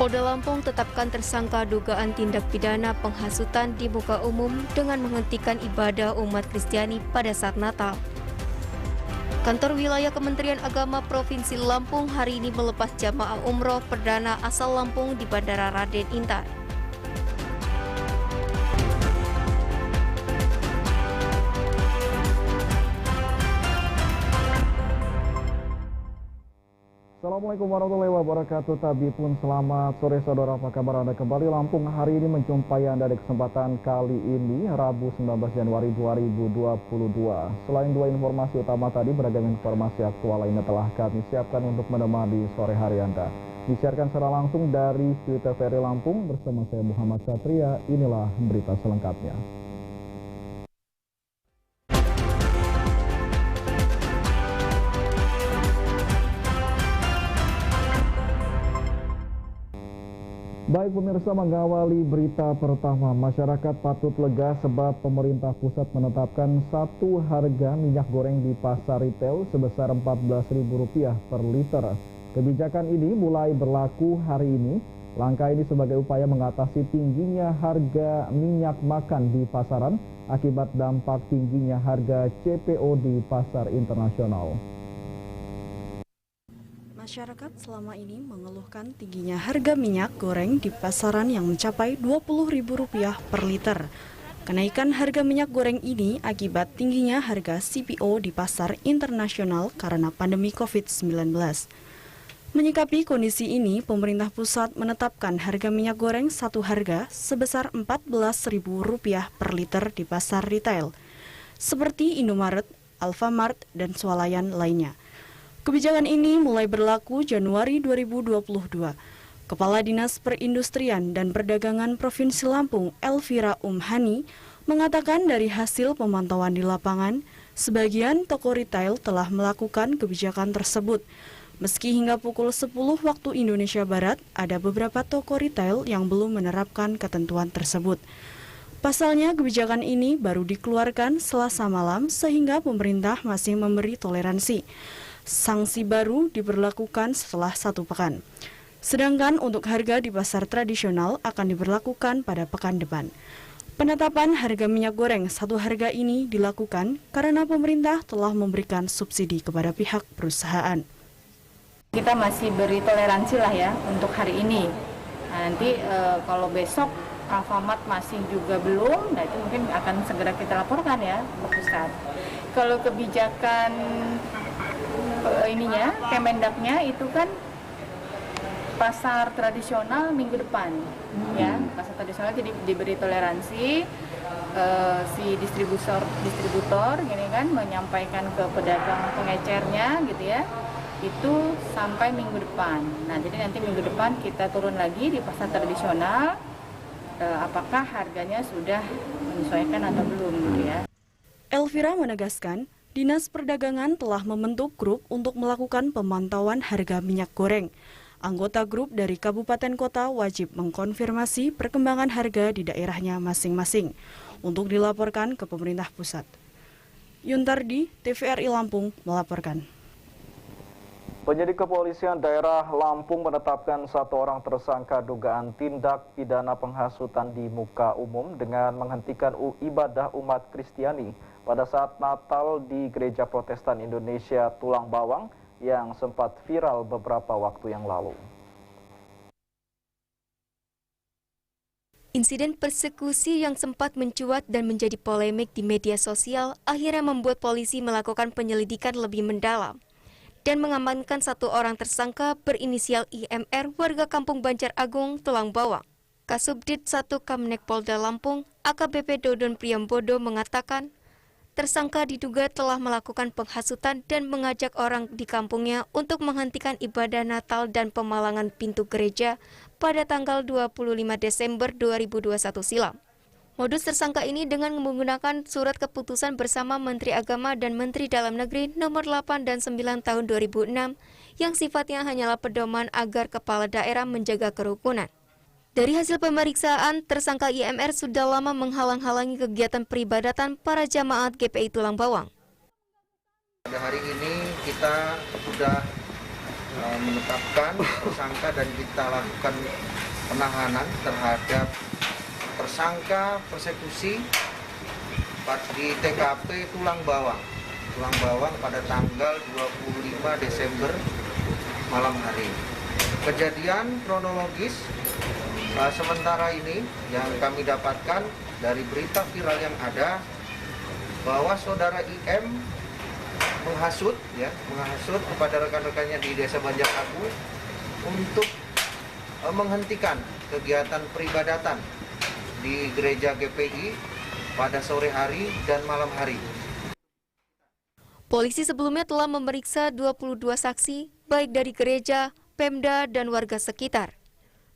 Polda Lampung tetapkan tersangka dugaan tindak pidana penghasutan di muka umum dengan menghentikan ibadah umat Kristiani pada saat Natal. Kantor Wilayah Kementerian Agama Provinsi Lampung hari ini melepas jamaah umroh perdana asal Lampung di Bandara Raden Intan. Assalamualaikum warahmatullahi wabarakatuh. Tabi pun selamat sore saudara, apa kabar Anda kembali? Lampung hari ini menjumpai Anda di kesempatan kali ini Rabu 19 Januari 2022. Selain dua informasi utama tadi, beragam informasi aktual lainnya telah kami siapkan untuk menemani sore hari Anda. Disiarkan secara langsung dari Studio TVRI Lampung bersama saya Muhammad Satria. Inilah berita selengkapnya. Baik pemirsa, mengawali berita pertama, masyarakat patut lega sebab pemerintah pusat menetapkan satu harga minyak goreng di pasar retail sebesar Rp14.000 per liter. Kebijakan ini mulai berlaku hari ini. Langkah ini sebagai upaya mengatasi tingginya harga minyak makan di pasaran akibat dampak tingginya harga CPO di pasar internasional. Masyarakat selama ini mengeluhkan tingginya harga minyak goreng di pasaran yang mencapai Rp20.000 per liter. Kenaikan harga minyak goreng ini akibat tingginya harga CPO di pasar internasional karena pandemi COVID-19. Menyikapi kondisi ini, pemerintah pusat menetapkan harga minyak goreng satu harga sebesar Rp14.000 per liter di pasar retail, seperti Indomaret, Alfamart, dan swalayan lainnya. Kebijakan ini mulai berlaku Januari 2022. Kepala Dinas Perindustrian dan Perdagangan Provinsi Lampung, Elvira Umhani, mengatakan dari hasil pemantauan di lapangan, sebagian toko retail telah melakukan kebijakan tersebut. Meski hingga pukul 10 waktu Indonesia Barat, ada beberapa toko retail yang belum menerapkan ketentuan tersebut. Pasalnya, kebijakan ini baru dikeluarkan Selasa malam sehingga pemerintah masih memberi toleransi. Sanksi baru diberlakukan setelah 1 pekan. Sedangkan untuk harga di pasar tradisional akan diberlakukan pada pekan depan. Penetapan harga minyak goreng satu harga ini dilakukan karena pemerintah telah memberikan subsidi kepada pihak perusahaan. Kita masih beri toleransi lah ya untuk hari ini. Nah, nanti kalau besok Alfamart masih juga belum, nah itu mungkin akan segera kita laporkan ya ke pusat. Kalau kebijakan Kemendaknya itu kan pasar tradisional minggu depan, ya pasar tradisional jadi diberi toleransi, si distributor gini kan menyampaikan ke pedagang pengecernya gitu ya, itu sampai minggu depan. Nah jadi nanti minggu depan kita turun lagi di pasar tradisional, apakah harganya sudah menyesuaikan atau belum gitu ya. Elvira menegaskan, Dinas Perdagangan telah membentuk grup untuk melakukan pemantauan harga minyak goreng. Anggota grup dari kabupaten kota wajib mengkonfirmasi perkembangan harga di daerahnya masing-masing untuk dilaporkan ke pemerintah pusat. Yuntardi, TVRI Lampung, melaporkan. Penyidik Kepolisian Daerah Lampung menetapkan satu orang tersangka dugaan tindak pidana penghasutan di muka umum dengan menghentikan ibadah umat Kristiani pada saat Natal di Gereja Protestan Indonesia Tulang Bawang yang sempat viral beberapa waktu yang lalu. Insiden persekusi yang sempat mencuat dan menjadi polemik di media sosial akhirnya membuat polisi melakukan penyelidikan lebih mendalam dan mengamankan satu orang tersangka berinisial IMR warga Kampung Banjar Agung, Tulang Bawang. Kasubdit 1 Kamnek Polda Lampung, AKBP Dodon Priambodo mengatakan, tersangka diduga telah melakukan penghasutan dan mengajak orang di kampungnya untuk menghentikan ibadah Natal dan pemalangan pintu gereja pada tanggal 25 Desember 2021 silam. Modus tersangka ini dengan menggunakan surat keputusan bersama Menteri Agama dan Menteri Dalam Negeri nomor 8 dan 9 tahun 2006 yang sifatnya hanyalah pedoman agar kepala daerah menjaga kerukunan. Dari hasil pemeriksaan, tersangka IMR sudah lama menghalang-halangi kegiatan peribadatan para jamaat GPI Tulang Bawang. Pada hari ini kita sudah menetapkan tersangka dan kita lakukan penahanan terhadap tersangka persekusi di TKP Tulang Bawang pada tanggal 25 Desember malam hari. Kejadian kronologis sementara ini yang kami dapatkan dari berita viral yang ada bahwa saudara IM menghasut kepada rekan-rekannya di Desa Banjaragu untuk menghentikan kegiatan peribadatan di gereja GPI pada sore hari dan malam hari. Polisi sebelumnya telah memeriksa 22 saksi, baik dari gereja, Pemda, dan warga sekitar.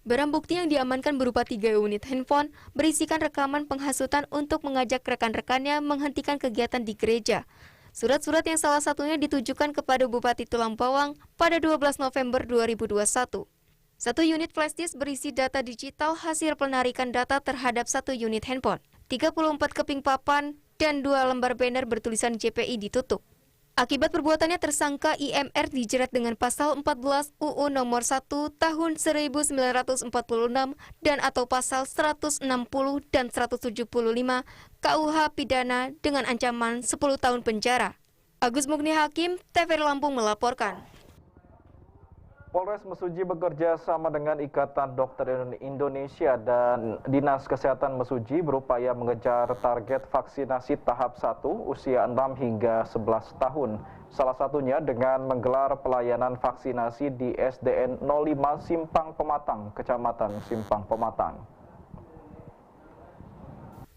Barang bukti yang diamankan berupa 3 unit handphone berisikan rekaman penghasutan untuk mengajak rekan-rekannya menghentikan kegiatan di gereja. Surat-surat yang salah satunya ditujukan kepada Bupati Tulang Bawang pada 12 November 2021. 1 unit flash disk berisi data digital hasil penarikan data terhadap 1 unit handphone. 34 keping papan dan 2 lembar banner bertulisan JPI ditutup. Akibat perbuatannya tersangka IMR dijerat dengan pasal 14 UU nomor 1 tahun 1946 dan atau pasal 160 dan 175 KUH pidana dengan ancaman 10 tahun penjara. Agus Mugni Hakim, TVRI Lampung melaporkan. Polres Mesuji bekerja sama dengan Ikatan Dokter Indonesia dan Dinas Kesehatan Mesuji berupaya mengejar target vaksinasi tahap 1 usia 6 hingga 11 tahun. Salah satunya dengan menggelar pelayanan vaksinasi di SDN 05 Simpang Pematang, Kecamatan Simpang Pematang.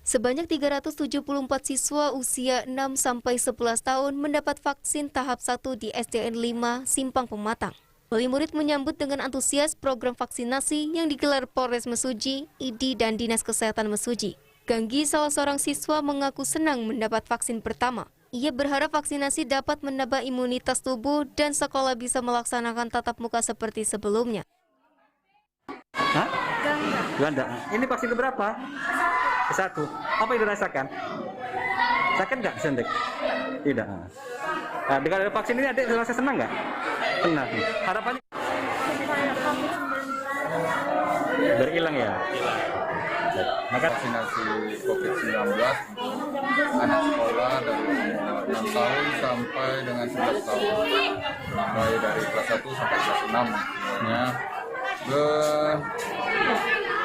Sebanyak 374 siswa usia 6 sampai 11 tahun mendapat vaksin tahap 1 di SDN 5 Simpang Pematang. Wali murid menyambut dengan antusias program vaksinasi yang digelar Polres Mesuji, ID, dan Dinas Kesehatan Mesuji. Ganggi, salah seorang siswa, mengaku senang mendapat vaksin pertama. Ia berharap vaksinasi dapat menambah imunitas tubuh dan sekolah bisa melaksanakan tatap muka seperti sebelumnya. Hah? Ganda. Ini vaksin keberapa? Ke-1. Apa yang dirasakan? Sakit nggak sentik? Tidak. Nah, dengan vaksin ini adik merasa senang nggak? Senang. Harapannya berhilang ya? Maka vaksinasi COVID-19 anak sekolah dari 6 tahun sampai dengan 11 tahun, mulai dari kelas 1 sampai kelas 6 semuanya.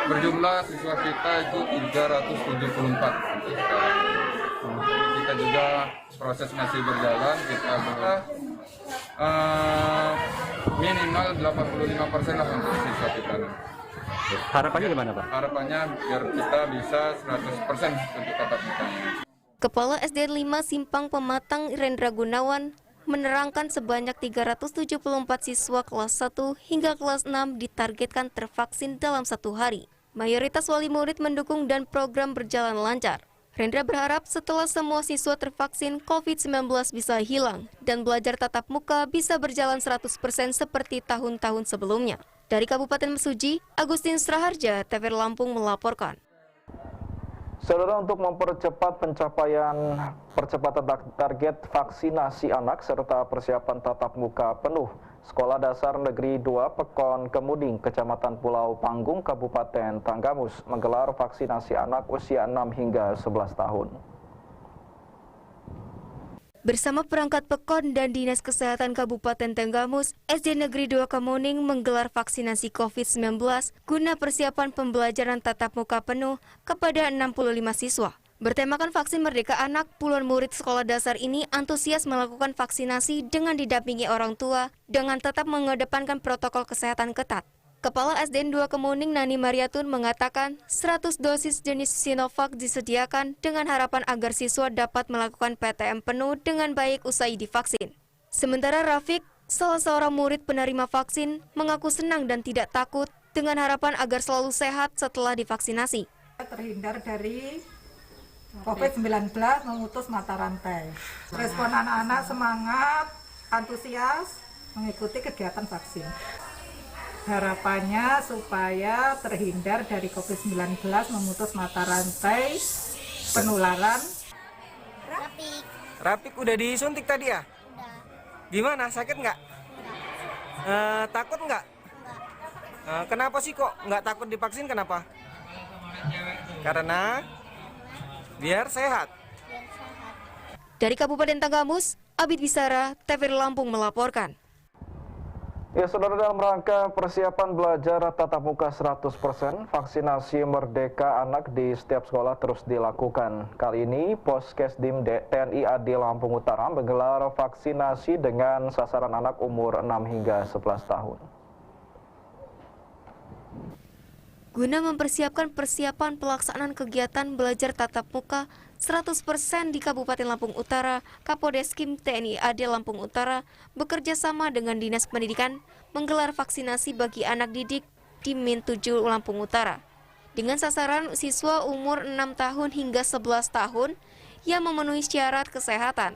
Berjumlah siswa kita itu 374 untuk sekarang. Kita juga proses masih berjalan, kita minimal 85% lah untuk siswa kita. Harapannya gimana, Pak? Harapannya biar kita bisa 100% untuk tatap muka. Kepala SDN 5 Simpang Pematang Rendra Gunawan menerangkan sebanyak 374 siswa kelas 1 hingga kelas 6 ditargetkan tervaksin dalam 1 hari. Mayoritas wali murid mendukung dan program berjalan lancar. Rendra berharap setelah semua siswa tervaksin, COVID-19 bisa hilang dan belajar tatap muka bisa berjalan 100% seperti tahun-tahun sebelumnya. Dari Kabupaten Mesuji, Agustin Straharja, TVRI Lampung melaporkan. Saudara, untuk mempercepat percepatan target vaksinasi anak serta persiapan tatap muka penuh, Sekolah Dasar Negeri 2 Pekon Kemuding, Kecamatan Pulau Panggung, Kabupaten Tanggamus menggelar vaksinasi anak usia 6 hingga 11 tahun. Bersama perangkat Pekon dan Dinas Kesehatan Kabupaten Tanggamus, SD Negeri 2 Kemuning menggelar vaksinasi COVID-19 guna persiapan pembelajaran tatap muka penuh kepada 65 siswa. Bertemakan vaksin Merdeka Anak, puluhan murid sekolah dasar ini antusias melakukan vaksinasi dengan didampingi orang tua dengan tetap mengedepankan protokol kesehatan ketat. Kepala SDN 2 Kemuning Nani Mariatun mengatakan 100 dosis jenis Sinovac disediakan dengan harapan agar siswa dapat melakukan PTM penuh dengan baik usai divaksin. Sementara Rafiq, salah seorang murid penerima vaksin, mengaku senang dan tidak takut dengan harapan agar selalu sehat setelah divaksinasi. Terhindar dari COVID-19, memutus mata rantai. Respon anak-anak semangat, antusias mengikuti kegiatan vaksin. Harapannya supaya terhindar dari COVID-19, memutus mata rantai penularan. Rapik udah disuntik tadi ya? Udah. Gimana, sakit nggak? Takut nggak? Kenapa sih kok nggak takut divaksin? Kenapa? Karena biar sehat. Dari Kabupaten Tanggamus, Abid Bisara, TVRI Lampung melaporkan. Ya, saudara, dalam rangka persiapan belajar tatap muka 100%, vaksinasi Merdeka Anak di setiap sekolah terus dilakukan. Kali ini, Poskesdim TNI AD Lampung Utara menggelar vaksinasi dengan sasaran anak umur 6 hingga 11 tahun. Guna mempersiapkan pelaksanaan kegiatan belajar tatap muka 100% di Kabupaten Lampung Utara, Kapodeskim TNI AD Lampung Utara bekerja sama dengan Dinas Pendidikan menggelar vaksinasi bagi anak didik di Min 7 Lampung Utara. Dengan sasaran siswa umur 6 tahun hingga 11 tahun yang memenuhi syarat kesehatan.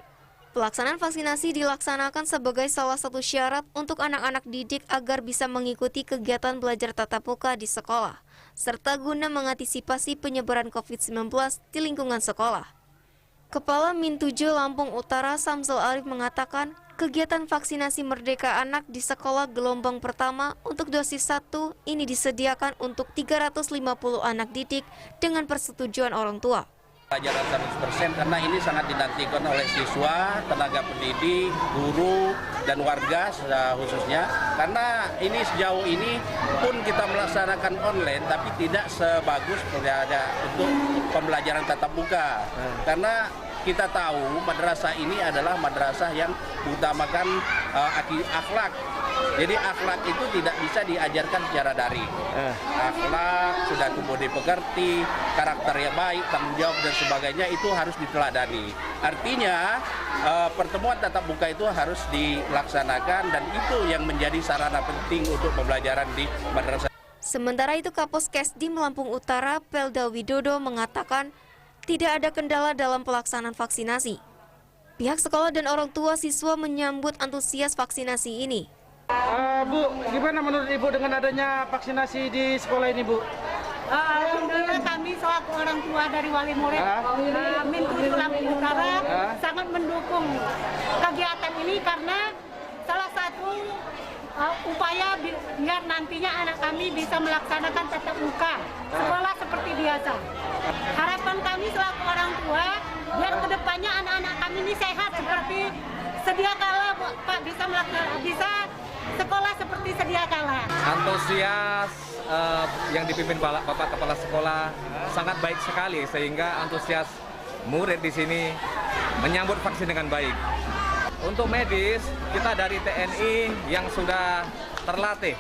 Pelaksanaan vaksinasi dilaksanakan sebagai salah satu syarat untuk anak-anak didik agar bisa mengikuti kegiatan belajar tatap muka di sekolah, serta guna mengantisipasi penyebaran COVID-19 di lingkungan sekolah. Kepala Min 7 Lampung Utara Samsul Arif mengatakan, kegiatan vaksinasi Merdeka Anak di sekolah gelombang pertama untuk dosis 1 ini disediakan untuk 350 anak didik dengan persetujuan orang tua. Pelajaran 100% karena ini sangat dinantikan oleh siswa, tenaga pendidik, guru, dan warga khususnya. Karena ini sejauh ini pun kita melaksanakan online, tapi tidak sebagus untuk pembelajaran tatap muka. Karena kita tahu madrasah ini adalah madrasah yang mengutamakan akhlak. Jadi akhlak itu tidak bisa diajarkan secara daring. Akhlak, sudah tumbuh dipekerti, karakternya baik, tanggung jawab dan sebagainya itu harus diteladani. Artinya pertemuan tatap muka itu harus dilaksanakan dan itu yang menjadi sarana penting untuk pembelajaran di madrasah. Sementara itu Kaposkesdim Lampung Utara Pelda Widodo mengatakan tidak ada kendala dalam pelaksanaan vaksinasi. Pihak sekolah dan orang tua siswa menyambut antusias vaksinasi ini. Bu, gimana menurut Ibu dengan adanya vaksinasi di sekolah ini, Bu? Alhamdulillah kami selaku orang tua dari wali murid Min 7 Lampung Utara sangat mendukung kegiatan ini karena salah satu upaya biar nantinya anak kami bisa melaksanakan tatap muka sekolah seperti biasa. Harapan kami selaku orang tua biar kedepannya anak-anak kami ini sehat seperti sedia kala, Pak, bisa sekolah seperti sedia kala. Antusias yang dipimpin Bapak Kepala Sekolah sangat baik sekali sehingga antusias murid di sini menyambut vaksin dengan baik. Untuk medis, kita dari TNI yang sudah terlatih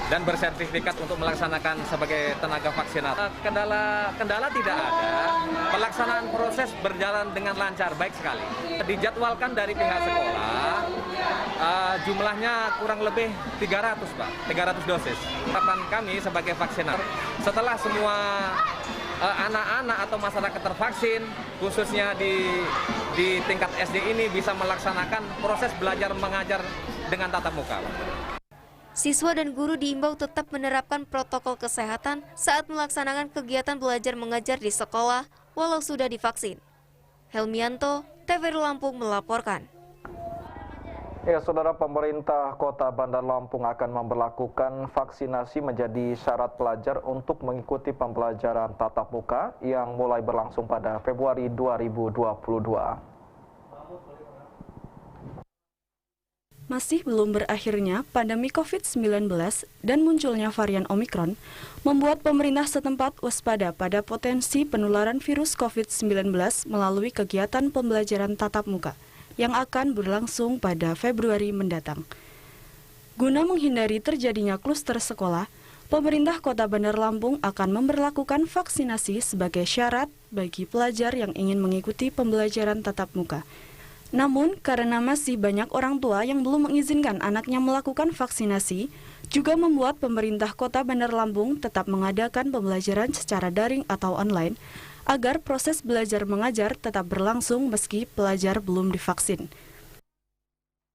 dan bersertifikat untuk melaksanakan sebagai tenaga vaksinator. Kendala tidak ada, pelaksanaan proses berjalan dengan lancar, baik sekali. Dijadwalkan dari pihak sekolah, jumlahnya kurang lebih 300, Pak, 300 dosis. Harapan kami sebagai vaksinator, setelah semua anak-anak atau masyarakat tervaksin, khususnya di tingkat SD ini bisa melaksanakan proses belajar mengajar dengan tatap muka. Siswa dan guru diimbau tetap menerapkan protokol kesehatan saat melaksanakan kegiatan belajar mengajar di sekolah walau sudah divaksin. Helmianto, TVRI Lampung melaporkan. Ya, saudara, pemerintah Kota Bandar Lampung akan memberlakukan vaksinasi menjadi syarat pelajar untuk mengikuti pembelajaran tatap muka yang mulai berlangsung pada Februari 2022. Masih belum berakhirnya pandemi COVID-19 dan munculnya varian Omikron membuat pemerintah setempat waspada pada potensi penularan virus COVID-19 melalui kegiatan pembelajaran tatap muka yang akan berlangsung pada Februari mendatang. Guna menghindari terjadinya kluster sekolah, pemerintah Kota Bandar Lampung akan memberlakukan vaksinasi sebagai syarat bagi pelajar yang ingin mengikuti pembelajaran tatap muka. Namun, karena masih banyak orang tua yang belum mengizinkan anaknya melakukan vaksinasi, juga membuat pemerintah Kota Bandar Lampung tetap mengadakan pembelajaran secara daring atau online, agar proses belajar mengajar tetap berlangsung meski pelajar belum divaksin.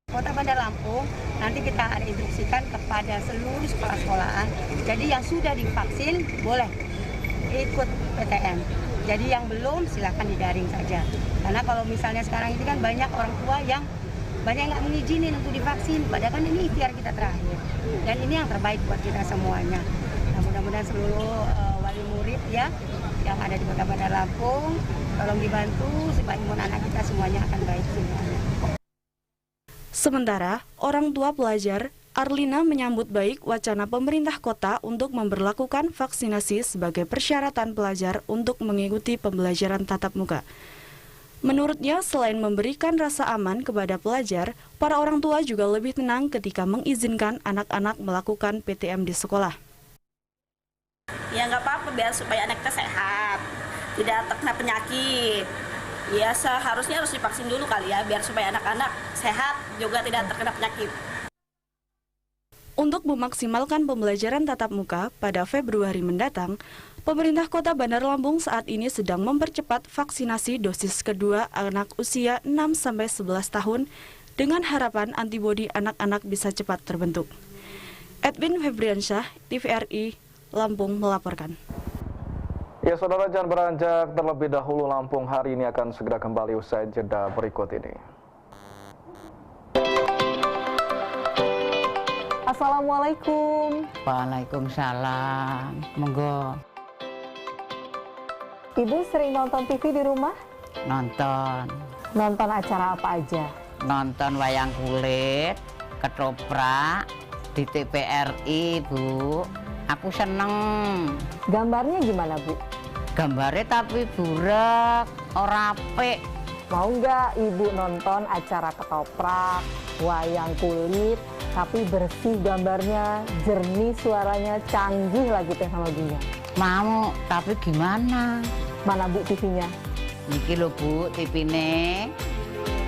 Kota Bandar Lampung nanti kita ada instruksikan kepada seluruh sekolah-sekolahan, jadi yang sudah divaksin boleh ikut PTM. Jadi yang belum silakan didaring saja. Karena kalau misalnya sekarang ini kan banyak orang tua yang banyak yang nggak mengizinin untuk divaksin, padahal kan ini ikhtiar kita terakhir. Dan ini yang terbaik buat kita semuanya. Nah, mudah-mudahan seluruh wali murid ya yang ada di Kota Bandar Lampung, tolong dibantu supaya imun anak kita semuanya akan baik semuanya. Sementara, orang tua pelajar Arlina menyambut baik wacana pemerintah kota untuk memberlakukan vaksinasi sebagai persyaratan pelajar untuk mengikuti pembelajaran tatap muka. Menurutnya, selain memberikan rasa aman kepada pelajar, para orang tua juga lebih tenang ketika mengizinkan anak-anak melakukan PTM di sekolah. Ya nggak apa-apa, biar supaya anak kita sehat, tidak terkena penyakit. Ya seharusnya harus divaksin dulu kali ya, biar supaya anak-anak sehat juga tidak terkena penyakit. Untuk memaksimalkan pembelajaran tatap muka pada Februari mendatang, pemerintah Kota Bandar Lampung saat ini sedang mempercepat vaksinasi dosis kedua anak usia 6-11 tahun dengan harapan antibodi anak-anak bisa cepat terbentuk. Edwin Febriansyah, TVRI, Lampung melaporkan. Ya, saudara, jangan beranjak terlebih dahulu. Lampung hari ini akan segera kembali usai jeda berikut ini. Assalamualaikum. Waalaikumsalam. Monggo. Ibu sering nonton TV di rumah? Nonton. Nonton acara apa aja? Nonton wayang kulit, ketoprak di TVRI, Bu. Aku seneng. Gambarnya gimana, Bu? Gambarnya tapi burek, ora apik. Mau nggak Ibu nonton acara ketoprak, wayang kulit, tapi bersih gambarnya, jernih suaranya, canggih lagi teknologinya? Mau, tapi gimana? Mana Bu TV-nya? Niki lho Bu, TV-ne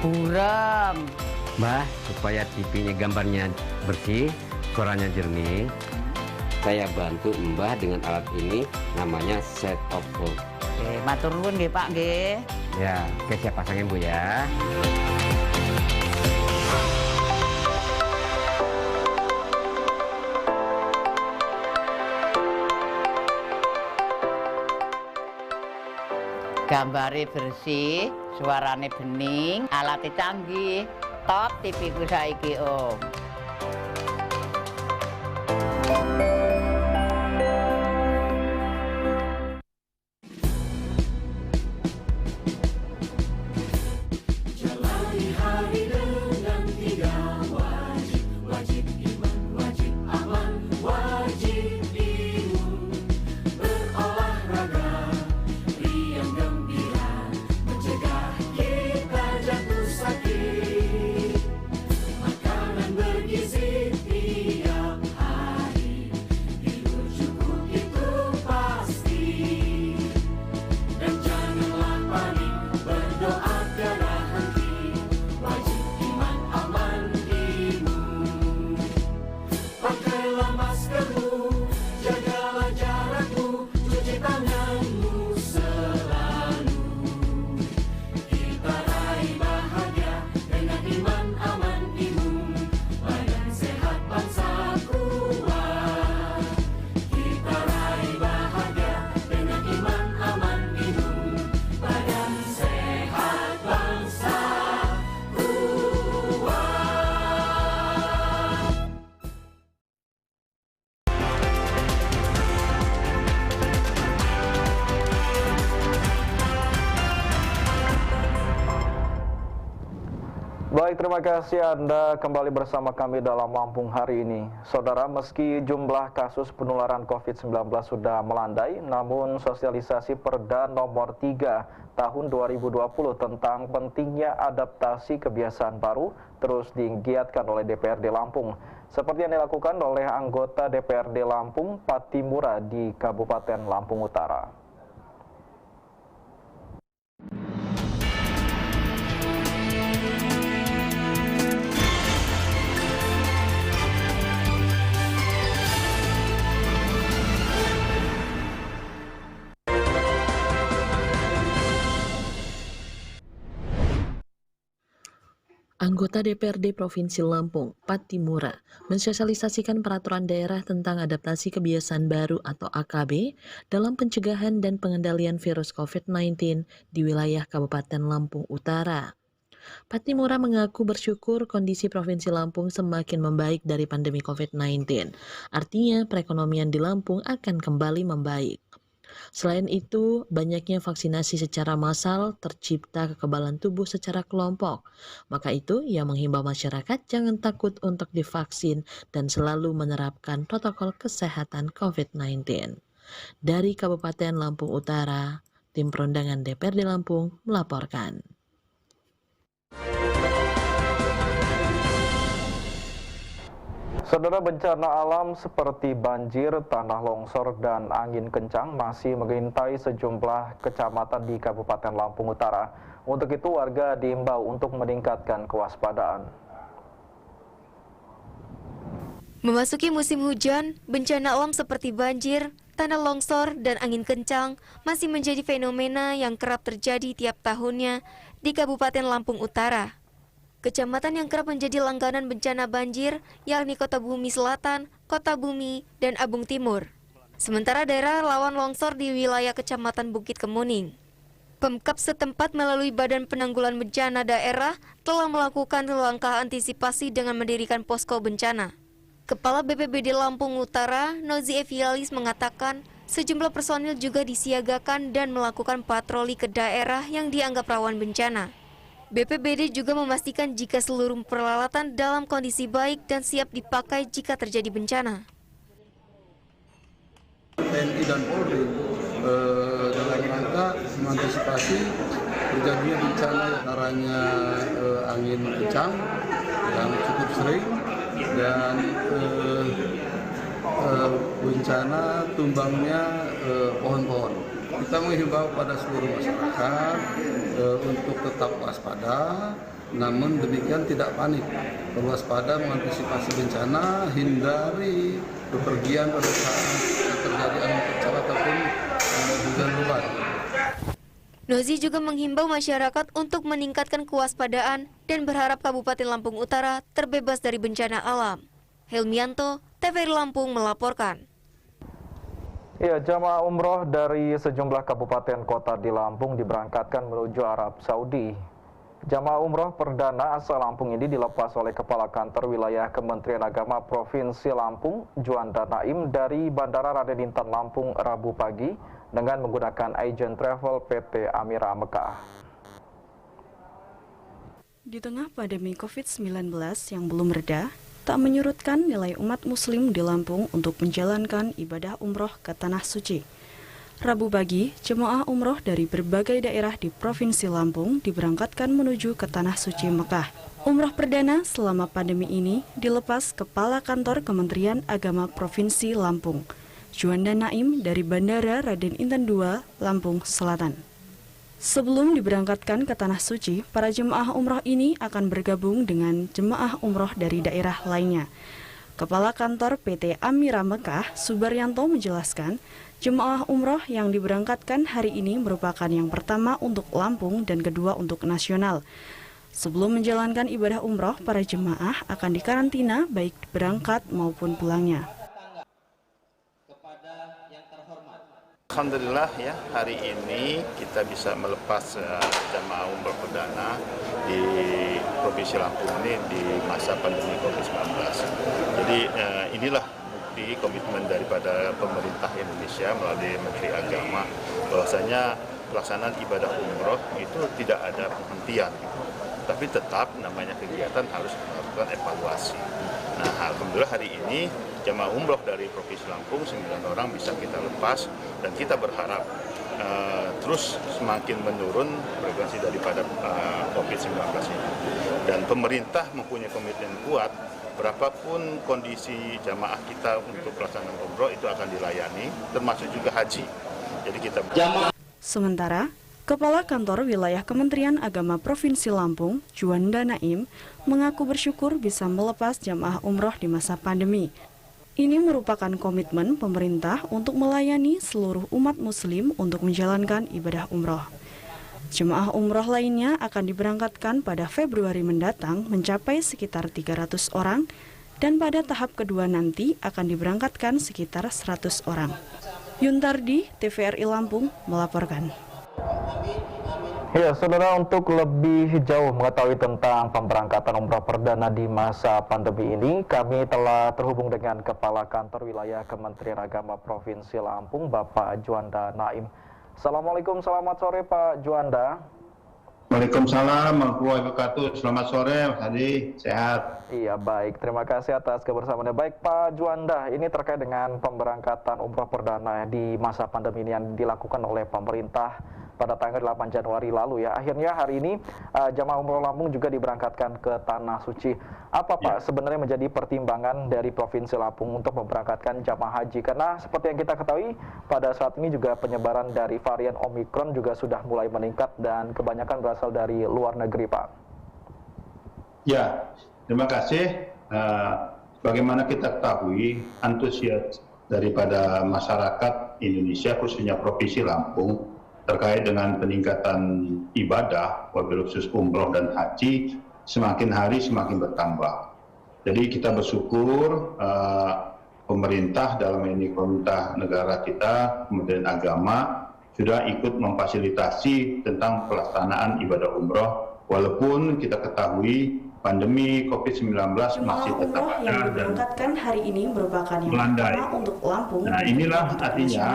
burem. Mbah, supaya TV-nya gambarnya bersih, suaranya jernih, saya bantu Mbah dengan alat ini, namanya set top box. Oke, matur nuwun nggih Pak nggih. Ya, oke, siap pasangin Bu ya. Gambare bersih, suarane bening, alatnya canggih, top TV ku saiki Om. Baik, terima kasih Anda kembali bersama kami dalam Lampung hari ini. Saudara, meski jumlah kasus penularan COVID-19 sudah melandai, namun sosialisasi Perda nomor 3 tahun 2020 tentang pentingnya adaptasi kebiasaan baru terus digiatkan oleh DPRD Lampung. Seperti yang dilakukan oleh anggota DPRD Lampung, Patimura di Kabupaten Lampung Utara. Anggota DPRD Provinsi Lampung, Patimura, mensosialisasikan peraturan daerah tentang adaptasi kebiasaan baru atau AKB dalam pencegahan dan pengendalian virus COVID-19 di wilayah Kabupaten Lampung Utara. Pattimura mengaku bersyukur kondisi Provinsi Lampung semakin membaik dari pandemi COVID-19. Artinya perekonomian di Lampung akan kembali membaik. Selain itu, banyaknya vaksinasi secara massal tercipta kekebalan tubuh secara kelompok. Maka itu, ia menghimbau masyarakat jangan takut untuk divaksin dan selalu menerapkan protokol kesehatan COVID-19. Dari Kabupaten Lampung Utara, tim Perondangan DPRD Lampung melaporkan. Saudara, bencana alam seperti banjir, tanah longsor, dan angin kencang masih mengintai sejumlah kecamatan di Kabupaten Lampung Utara. Untuk itu, warga diimbau untuk meningkatkan kewaspadaan. Memasuki musim hujan, bencana alam seperti banjir, tanah longsor, dan angin kencang masih menjadi fenomena yang kerap terjadi tiap tahunnya di Kabupaten Lampung Utara. Kecamatan yang kerap menjadi langganan bencana banjir yakni Kota Bumi Selatan, Kota Bumi, dan Abung Timur. Sementara daerah rawan longsor di wilayah Kecamatan Bukit Kemuning. Pemkab setempat melalui Badan Penanggulangan Bencana Daerah telah melakukan langkah antisipasi dengan mendirikan posko bencana. Kepala BPBD Lampung Utara, Nozi Evialis mengatakan sejumlah personil juga disiagakan dan melakukan patroli ke daerah yang dianggap rawan bencana. BPBD juga memastikan jika seluruh peralatan dalam kondisi baik dan siap dipakai jika terjadi bencana. TNI dan Polri dalam rangka mengantisipasi terjadinya bencana karena angin kencang yang cukup sering dan bencana tumbangnya pohon-pohon. Kita menghimbau pada seluruh masyarakat untuk tetap waspada, namun demikian tidak panik. Berwaspada mengantisipasi bencana, hindari bepergian pada saat terjadi angin kencang ataupun hujan lebat. Nozi juga menghimbau masyarakat untuk meningkatkan kewaspadaan dan berharap Kabupaten Lampung Utara terbebas dari bencana alam. Helmianto, TVRI Lampung melaporkan. Ya, jamaah umroh dari sejumlah kabupaten kota di Lampung diberangkatkan menuju Arab Saudi. Jamaah umroh perdana asal Lampung ini dilepas oleh Kepala Kantor Wilayah Kementerian Agama Provinsi Lampung, Juanda Naim, dari Bandara Raden Intan Lampung Rabu pagi dengan menggunakan agen travel PT Amira Mekah. Di tengah pandemi COVID-19 yang belum reda, tak menyurutkan nilai umat muslim di Lampung untuk menjalankan ibadah umroh ke Tanah Suci. Rabu pagi, jemaah umroh dari berbagai daerah di Provinsi Lampung diberangkatkan menuju ke Tanah Suci Mekah. Umroh perdana selama pandemi ini dilepas Kepala Kantor Kementerian Agama Provinsi Lampung, Juanda Naim, dari Bandara Raden Intan II, Lampung Selatan. Sebelum diberangkatkan ke Tanah Suci, para jemaah umroh ini akan bergabung dengan jemaah umroh dari daerah lainnya. Kepala Kantor PT Amira Mekah, Subaryanto, menjelaskan, jemaah umroh yang diberangkatkan hari ini merupakan yang pertama untuk Lampung dan kedua untuk nasional. Sebelum menjalankan ibadah umroh, para jemaah akan dikarantina baik berangkat maupun pulangnya. Alhamdulillah ya, hari ini kita bisa melepas jamaah umroh perdana di Provinsi Lampung ini di masa pandemi COVID-19. Jadi inilah bukti komitmen daripada pemerintah Indonesia melalui Menteri Agama bahwasanya pelaksanaan ibadah umroh itu tidak ada penghentian, tapi tetap namanya kegiatan harus melakukan evaluasi. Nah, alhamdulillah hari ini jamaah umroh dari Provinsi Lampung 9 orang bisa kita lepas dan kita berharap terus semakin menurun frekuensi daripada COVID-19 ini. Dan pemerintah mempunyai komitmen kuat, berapapun kondisi jamaah kita untuk pelaksanaan umroh itu akan dilayani, termasuk juga haji. Jadi kita Sementara, Kepala Kantor Wilayah Kementerian Agama Provinsi Lampung, Juanda Naim, mengaku bersyukur bisa melepas jamaah umroh di masa pandemi. Ini merupakan komitmen pemerintah untuk melayani seluruh umat muslim untuk menjalankan ibadah umroh. Jemaah umroh lainnya akan diberangkatkan pada Februari mendatang mencapai sekitar 300 orang dan pada tahap kedua nanti akan diberangkatkan sekitar 100 orang. Yuntardi, TVRI Lampung, melaporkan. Ya, saudara, untuk lebih jauh mengetahui tentang pemberangkatan umroh perdana di masa pandemi ini, kami telah terhubung dengan Kepala Kantor Wilayah Kementerian Agama Provinsi Lampung, Bapak Juanda Naim. Assalamualaikum, selamat sore Pak Juanda. Waalaikumsalam warahmatullahi wabarakatuh. Selamat sore, Mas Hadi. Sehat? Iya, baik. Terima kasih atas kebersamaannya. Baik, Pak Juanda, ini terkait dengan pemberangkatan umroh perdana di masa pandemi ini yang dilakukan oleh pemerintah pada tanggal 8 Januari lalu ya. Akhirnya hari ini jamaah umroh Lampung juga diberangkatkan ke Tanah Suci. Apa Pak sebenarnya menjadi pertimbangan dari Provinsi Lampung untuk memberangkatkan jamaah haji? Karena seperti yang kita ketahui pada saat ini juga penyebaran dari varian Omikron juga sudah mulai meningkat dan kebanyakan berasal dari luar negeri, Pak. Ya, terima kasih. Bagaimana kita ketahui, antusias daripada masyarakat Indonesia, khususnya Provinsi Lampung, terkait dengan peningkatan ibadah, wabil khusus umroh dan haji, semakin hari semakin bertambah. Jadi kita bersyukur pemerintah, dalam ini pemerintah negara kita, Kementerian Agama, sudah ikut memfasilitasi tentang pelaksanaan ibadah umroh, walaupun kita ketahui pandemi COVID-19 masih tetap ada yang diberangkatkan hari ini merupakan yang melandai. pertama untuk Lampung. Nah, inilah artinya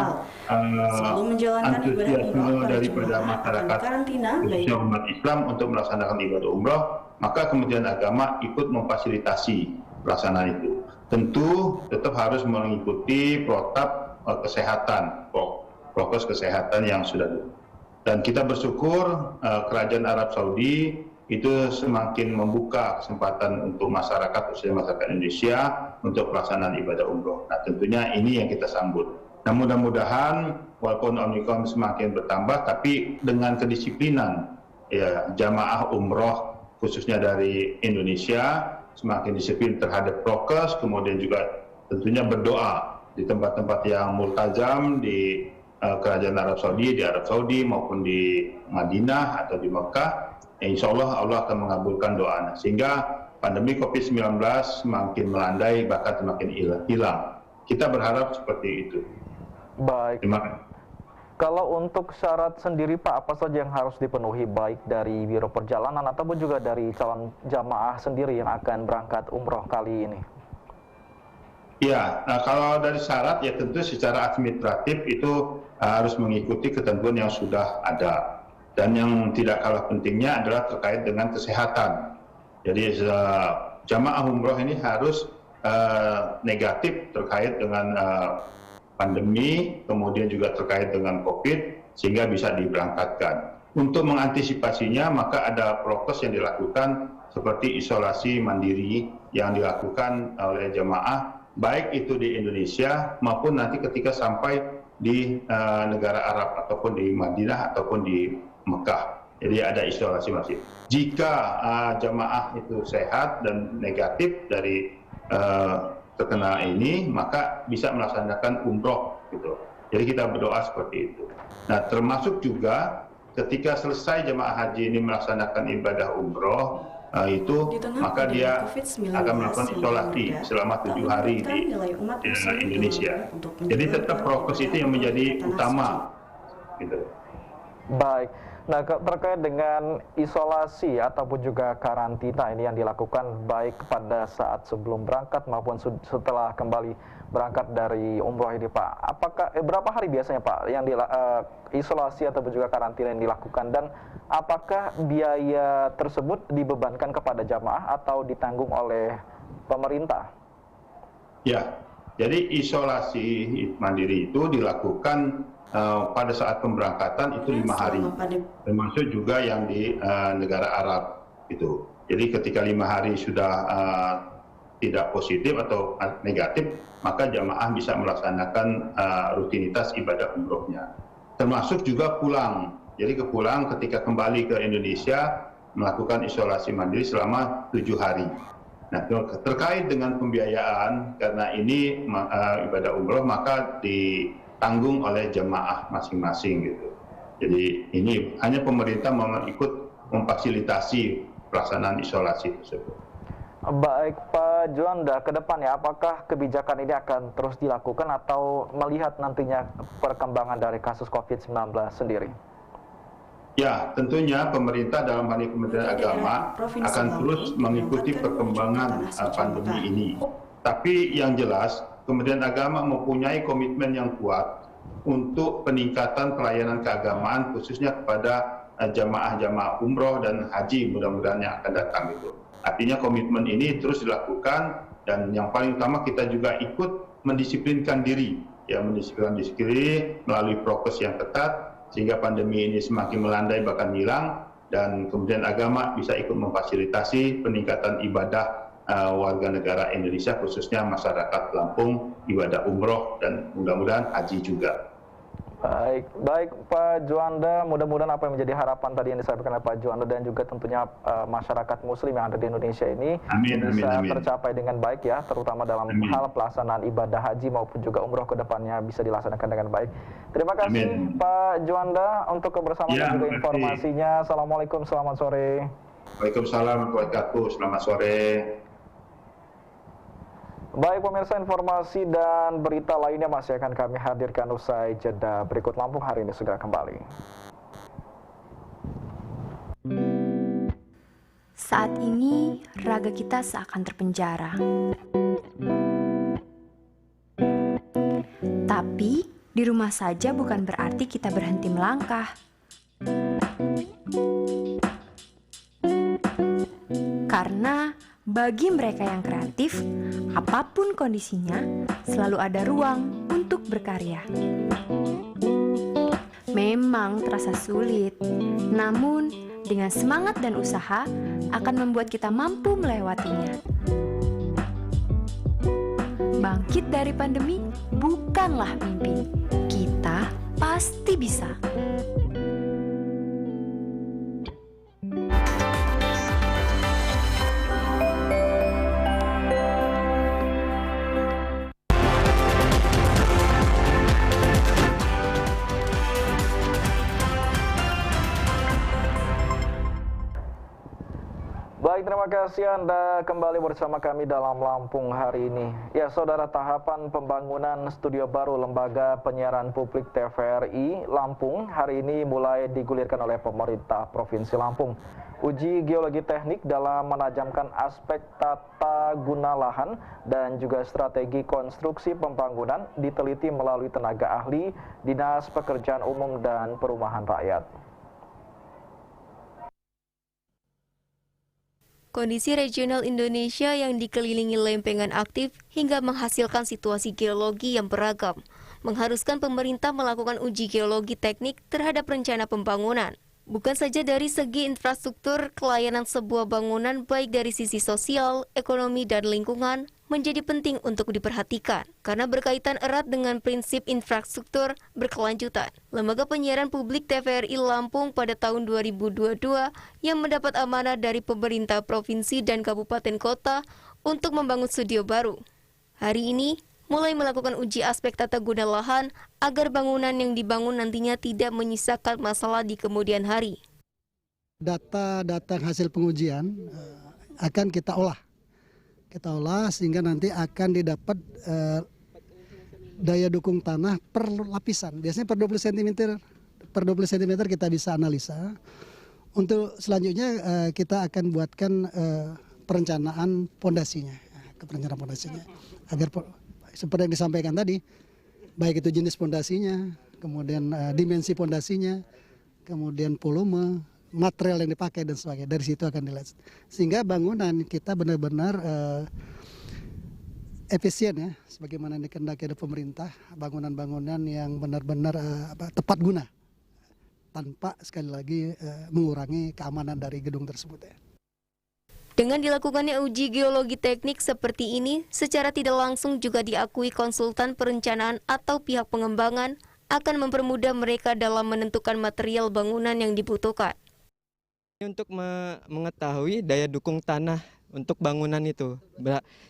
sebelum menjalankan ibadah umroh daripada masyarakat karantina khususnya umat Islam untuk melaksanakan ibadah umroh, maka Kementerian Agama ikut memfasilitasi pelaksanaan itu. Tentu tetap harus mengikuti protap kesehatan, prokes kesehatan yang sudah ada. Dan kita bersyukur Kerajaan Arab Saudi itu semakin membuka kesempatan untuk masyarakat, khususnya masyarakat Indonesia, untuk pelaksanaan ibadah umroh. Nah, tentunya ini yang kita sambut. Nah, mudah-mudahan walaupun Omikron semakin bertambah, tapi dengan kedisiplinan ya, jamaah umroh khususnya dari Indonesia semakin disiplin terhadap prokes, kemudian juga tentunya berdoa di tempat-tempat yang multazam di Kerajaan Arab Saudi, di Arab Saudi maupun di Madinah atau di Mekah. Insya Allah Allah akan mengabulkan doanya sehingga pandemi COVID-19 semakin melandai bahkan semakin hilang. Kita berharap seperti itu. Baik. Kalau untuk syarat sendiri Pak, apa saja yang harus dipenuhi baik dari Biro Perjalanan ataupun juga dari calon jamaah sendiri yang akan berangkat umroh kali ini? Ya, nah kalau dari syarat ya tentu secara administratif itu harus mengikuti ketentuan yang sudah ada. Dan yang tidak kalah pentingnya adalah terkait dengan kesehatan. Jadi jamaah umroh ini harus negatif terkait dengan pandemi, kemudian juga terkait dengan COVID, sehingga bisa diberangkatkan. Untuk mengantisipasinya, maka ada prokes yang dilakukan seperti isolasi mandiri yang dilakukan oleh jamaah, baik itu di Indonesia maupun nanti ketika sampai di negara Arab ataupun di Madinah ataupun di Mekah. Jadi ada isolasi masih. Jika jamaah itu sehat dan negatif dari terkena ini, maka bisa melaksanakan umroh gitu. Jadi kita berdoa seperti itu. Nah, termasuk juga ketika selesai jamaah haji ini melaksanakan ibadah umroh maka dia akan melakukan isolasi selama 7 hari di Indonesia. Jadi tetap prokes itu yang menjadi utama gitu. Baik. Nah, terkait dengan isolasi ataupun juga karantina ini yang dilakukan baik pada saat sebelum berangkat maupun setelah kembali berangkat dari umroh ini, Pak. Apakah berapa hari biasanya, Pak, yang isolasi ataupun juga karantina yang dilakukan, dan apakah biaya tersebut dibebankan kepada jamaah atau ditanggung oleh pemerintah? Ya, jadi isolasi mandiri itu dilakukan pada saat pemberangkatan itu 5 hari, termasuk juga yang di negara Arab itu. Jadi ketika 5 hari sudah tidak positif atau negatif, maka jamaah bisa melaksanakan rutinitas ibadah umrohnya. Termasuk juga pulang. Jadi ketika kembali ke Indonesia melakukan isolasi mandiri selama 7 hari. Nah, terkait dengan pembiayaan, karena ini ibadah umroh, maka ditanggung oleh jamaah masing-masing gitu. Jadi ini hanya pemerintah ikut memfasilitasi pelaksanaan isolasi tersebut. Baik Pak Juanda, ke depannya apakah kebijakan ini akan terus dilakukan atau melihat nantinya perkembangan dari kasus COVID-19 sendiri? Ya, tentunya pemerintah dalam hal ini Kementerian Agama akan terus mengikuti perkembangan pandemi ini. Tapi yang jelas, Kementerian Agama mempunyai komitmen yang kuat untuk peningkatan pelayanan keagamaan khususnya kepada jamaah-jamaah umroh dan haji mudah-mudahan yang akan datang itu. Artinya komitmen ini terus dilakukan dan yang paling utama kita juga ikut mendisiplinkan diri, ya mendisiplinkan diri melalui prokes yang ketat sehingga pandemi ini semakin melandai bahkan hilang dan kemudian agama bisa ikut memfasilitasi peningkatan ibadah warga negara Indonesia khususnya masyarakat Lampung ibadah umroh dan mudah-mudahan haji juga. Baik Pak Juanda, mudah-mudahan apa yang menjadi harapan tadi yang disampaikan oleh Pak Juanda dan juga tentunya masyarakat muslim yang ada di Indonesia ini bisa tercapai dengan baik ya, terutama dalam hal pelaksanaan ibadah haji maupun juga umroh ke depannya bisa dilaksanakan dengan baik. Terima kasih Pak Juanda untuk kebersamaan dan juga informasinya. Assalamualaikum, selamat sore. Waalaikumsalam warahmatullahi wabarakatuh, selamat sore. Baik pemirsa, informasi dan berita lainnya masih akan kami hadirkan usai jeda berikut. Lampung hari ini segera kembali. Saat ini raga kita seakan terpenjara. Tapi di rumah saja bukan berarti kita berhenti melangkah. Karena bagi mereka yang kreatif, apapun kondisinya, selalu ada ruang untuk berkarya. Memang terasa sulit, namun dengan semangat dan usaha akan membuat kita mampu melewatinya. Bangkit dari pandemi bukanlah mimpi, kita pasti bisa. Baik, terima kasih Anda kembali bersama kami dalam Lampung hari ini. Ya, saudara, tahapan pembangunan studio baru Lembaga Penyiaran Publik TVRI Lampung hari ini mulai digulirkan oleh pemerintah Provinsi Lampung. Uji geologi teknik dalam menajamkan aspek tata guna lahan dan juga strategi konstruksi pembangunan diteliti melalui tenaga ahli Dinas Pekerjaan Umum dan Perumahan Rakyat. Kondisi regional Indonesia yang dikelilingi lempengan aktif hingga menghasilkan situasi geologi yang beragam, mengharuskan pemerintah melakukan uji geologi teknik terhadap rencana pembangunan. Bukan saja dari segi infrastruktur, kelayanan sebuah bangunan baik dari sisi sosial, ekonomi, dan lingkungan menjadi penting untuk diperhatikan karena berkaitan erat dengan prinsip infrastruktur berkelanjutan. Lembaga Penyiaran Publik TVRI Lampung pada tahun 2022 yang mendapat amanah dari pemerintah provinsi dan kabupaten kota untuk membangun studio baru. Hari ini mulai melakukan uji aspek tata guna lahan agar bangunan yang dibangun nantinya tidak menyisakan masalah di kemudian hari. Data hasil pengujian akan kita olah sehingga nanti akan didapat daya dukung tanah per lapisan. Biasanya per 20 cm kita bisa analisa. Untuk selanjutnya kita akan buatkan perencanaan pondasinya, agar seperti yang disampaikan tadi, baik itu jenis pondasinya, kemudian dimensi pondasinya, kemudian volume, material yang dipakai dan sebagainya. Dari situ akan dilihat. Sehingga bangunan kita benar-benar efisien ya, sebagaimana yang dikehendaki oleh pemerintah, bangunan-bangunan yang benar-benar tepat guna, tanpa sekali lagi mengurangi keamanan dari gedung tersebut ya. Dengan dilakukannya uji geologi teknik seperti ini, secara tidak langsung juga diakui konsultan perencanaan atau pihak pengembangan akan mempermudah mereka dalam menentukan material bangunan yang dibutuhkan. Untuk mengetahui daya dukung tanah untuk bangunan itu.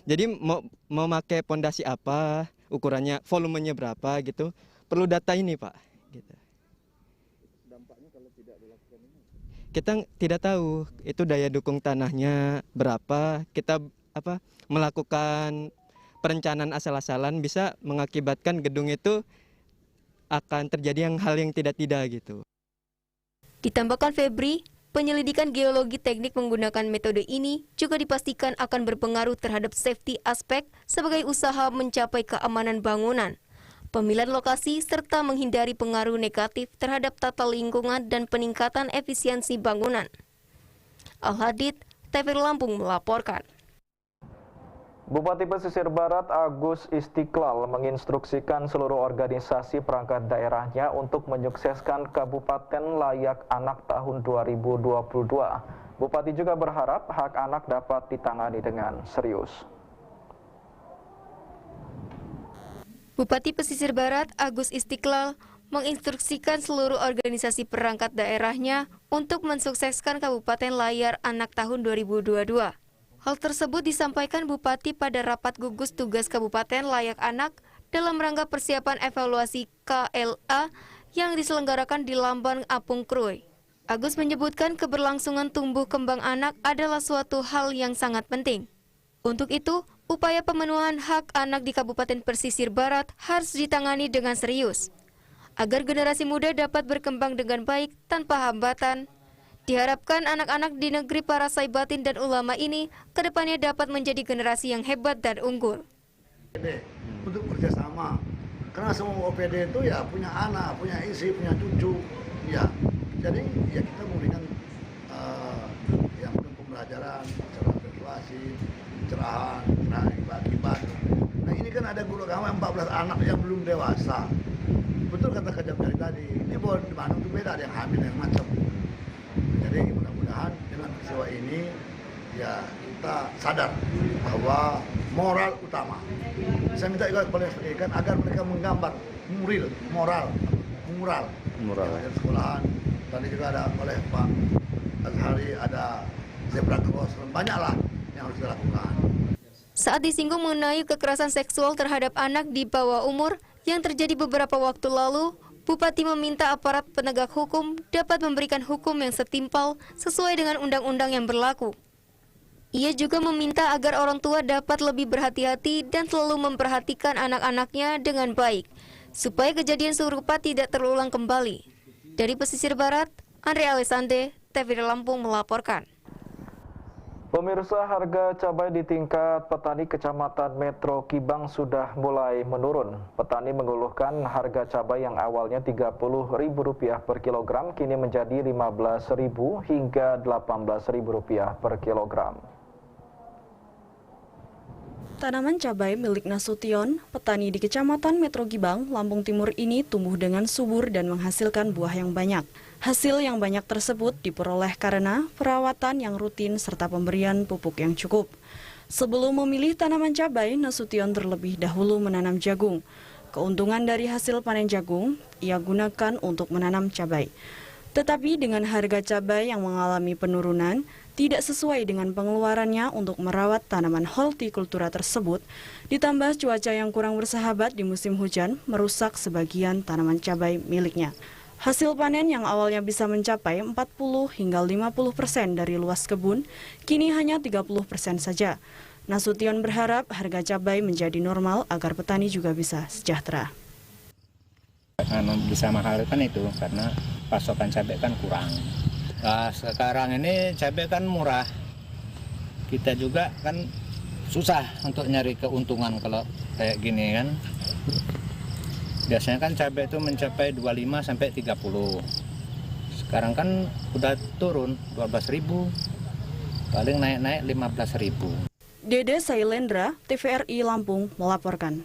Jadi mau pakai pondasi apa, ukurannya, volumenya berapa gitu, perlu data ini Pak. Gitu. Dampaknya kalau tidak dilakukan ini? Kita tidak tahu itu daya dukung tanahnya berapa. Kita melakukan perencanaan asal-asalan bisa mengakibatkan gedung itu akan terjadi hal yang tidak gitu. Ditambahkan Febri, penyelidikan geologi teknik menggunakan metode ini juga dipastikan akan berpengaruh terhadap safety aspek sebagai usaha mencapai keamanan bangunan, pemilihan lokasi, serta menghindari pengaruh negatif terhadap tata lingkungan dan peningkatan efisiensi bangunan. Al-Hadid, TVRI Lampung melaporkan. Bupati Pesisir Barat Agus Istiqlal menginstruksikan seluruh organisasi perangkat daerahnya untuk menyukseskan Kabupaten Layak Anak tahun 2022. Bupati juga berharap hak anak dapat ditangani dengan serius. Bupati Pesisir Barat Agus Istiqlal menginstruksikan seluruh organisasi perangkat daerahnya untuk mensukseskan Kabupaten Layak Anak tahun 2022. Hal tersebut disampaikan Bupati pada rapat gugus tugas Kabupaten Layak Anak dalam rangka persiapan evaluasi KLA yang diselenggarakan di Lamban Apung Krui. Agus menyebutkan keberlangsungan tumbuh kembang anak adalah suatu hal yang sangat penting. Untuk itu, upaya pemenuhan hak anak di Kabupaten Pesisir Barat harus ditangani dengan serius, agar generasi muda dapat berkembang dengan baik tanpa hambatan. Diharapkan anak-anak di negeri para saibatin dan ulama ini kedepannya dapat menjadi generasi yang hebat dan unggul. Untuk kerjasama, karena semua OPD itu ya punya anak, punya istri, punya cucu, ya. Jadi ya kita memberikan yang pembelajaran, secara persuasi, pencerahan, akibat. Nah ini kan ada guru agama 14 anak yang belum dewasa. Betul kata Kajab dari tadi, ini boleh di Bandung itu beda, ada yang hamil, yang macam. Jadi mudah-mudahan dengan peristiwa ini ya kita sadar bahwa moral utama. Saya minta juga kepada pendidikan agar mereka menggambar moral di sekolahan. Tadi juga ada oleh Pak Azhari, ada zebra cross, banyaklah yang harus dilakukan. Saat disinggung mengenai kekerasan seksual terhadap anak di bawah umur yang terjadi beberapa waktu lalu, Bupati meminta aparat penegak hukum dapat memberikan hukum yang setimpal sesuai dengan undang-undang yang berlaku. Ia juga meminta agar orang tua dapat lebih berhati-hati dan selalu memperhatikan anak-anaknya dengan baik, supaya kejadian serupa tidak terulang kembali. Dari Pesisir Barat, Andre Alessande, TVRI Lampung melaporkan. Pemirsa, harga cabai di tingkat petani Kecamatan Metro Kibang sudah mulai menurun. Petani mengeluhkan harga cabai yang awalnya Rp30.000 per kilogram kini menjadi Rp15.000 hingga Rp18.000 per kilogram. Tanaman cabai milik Nasution, petani di Kecamatan Metro Kibang, Lampung Timur ini tumbuh dengan subur dan menghasilkan buah yang banyak. Hasil yang banyak tersebut diperoleh karena perawatan yang rutin serta pemberian pupuk yang cukup. Sebelum memilih tanaman cabai, Nasution terlebih dahulu menanam jagung. Keuntungan dari hasil panen jagung ia gunakan untuk menanam cabai. Tetapi dengan harga cabai yang mengalami penurunan, tidak sesuai dengan pengeluarannya untuk merawat tanaman hortikultura tersebut, ditambah cuaca yang kurang bersahabat di musim hujan merusak sebagian tanaman cabai miliknya. Hasil panen yang awalnya bisa mencapai 40 hingga 50% dari luas kebun, kini hanya 30% saja. Nasution berharap harga cabai menjadi normal agar petani juga bisa sejahtera. Bisa mahal kan itu karena pasokan cabai kan kurang. Nah, sekarang ini cabai kan murah. Kita juga kan susah untuk nyari keuntungan kalau kayak gini kan. Biasanya kan cabai itu mencapai 25 sampai 30. Sekarang kan udah turun 12.000. Paling naik-naik 15.000. Dede Sailendra, TVRI Lampung melaporkan.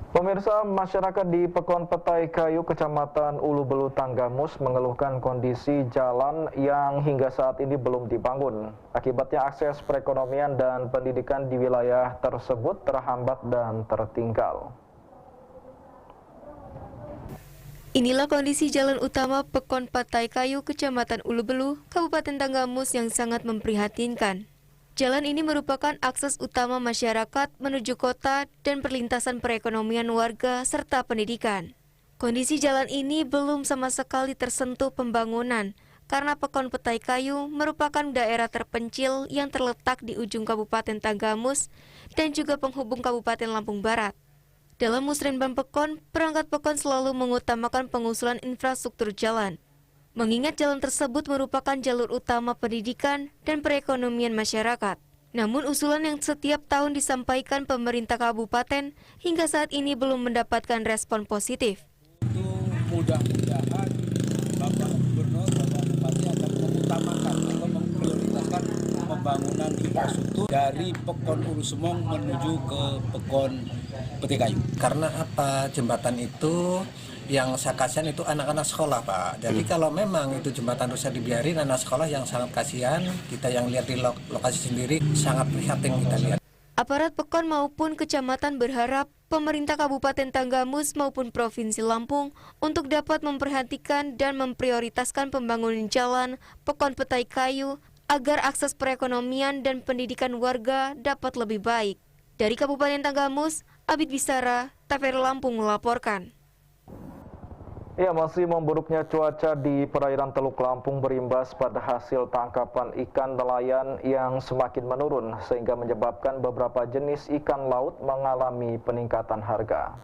Pemirsa, masyarakat di Pekon Petai Kayu, Kecamatan Ulu Belu, Tanggamus mengeluhkan kondisi jalan yang hingga saat ini belum dibangun. Akibatnya akses perekonomian dan pendidikan di wilayah tersebut terhambat dan tertinggal. Inilah kondisi jalan utama Pekon Petai Kayu, Kecamatan Ulu Belu, Kabupaten Tanggamus yang sangat memprihatinkan. Jalan ini merupakan akses utama masyarakat menuju kota dan perlintasan perekonomian warga serta pendidikan. Kondisi jalan ini belum sama sekali tersentuh pembangunan karena Pekon Petai Kayu merupakan daerah terpencil yang terletak di ujung Kabupaten Tanggamus dan juga penghubung Kabupaten Lampung Barat. Dalam Musrenbang Pekon, perangkat Pekon selalu mengutamakan pengusulan infrastruktur jalan. mengingat jalan tersebut merupakan jalur utama pendidikan dan perekonomian masyarakat. Namun usulan yang setiap tahun disampaikan pemerintah kabupaten hingga saat ini belum mendapatkan respon positif. Mudah-mudahan Bapak Gubernur, Bapak Bupati akan mengutamakan atau memprioritaskan pembangunan infrastruktur dari Pekon Urusumong menuju ke Pekon Petikayu. Karena apa? Jembatan itu yang saya kasihan itu anak-anak sekolah, Pak. Jadi kalau memang itu jembatan rusak dibiarin, anak sekolah yang sangat kasihan, kita yang lihat di lokasi sendiri sangat prihatin kita lihat. Aparat Pekon maupun kecamatan berharap pemerintah Kabupaten Tanggamus maupun Provinsi Lampung untuk dapat memperhatikan dan memprioritaskan pembangunan jalan Pekon Petikayu agar akses perekonomian dan pendidikan warga dapat lebih baik. Dari Kabupaten Tanggamus, Abid Bisara, TVRI Lampung melaporkan. Ya, masih memburuknya cuaca di perairan Teluk Lampung berimbas pada hasil tangkapan ikan nelayan yang semakin menurun sehingga menyebabkan beberapa jenis ikan laut mengalami peningkatan harga.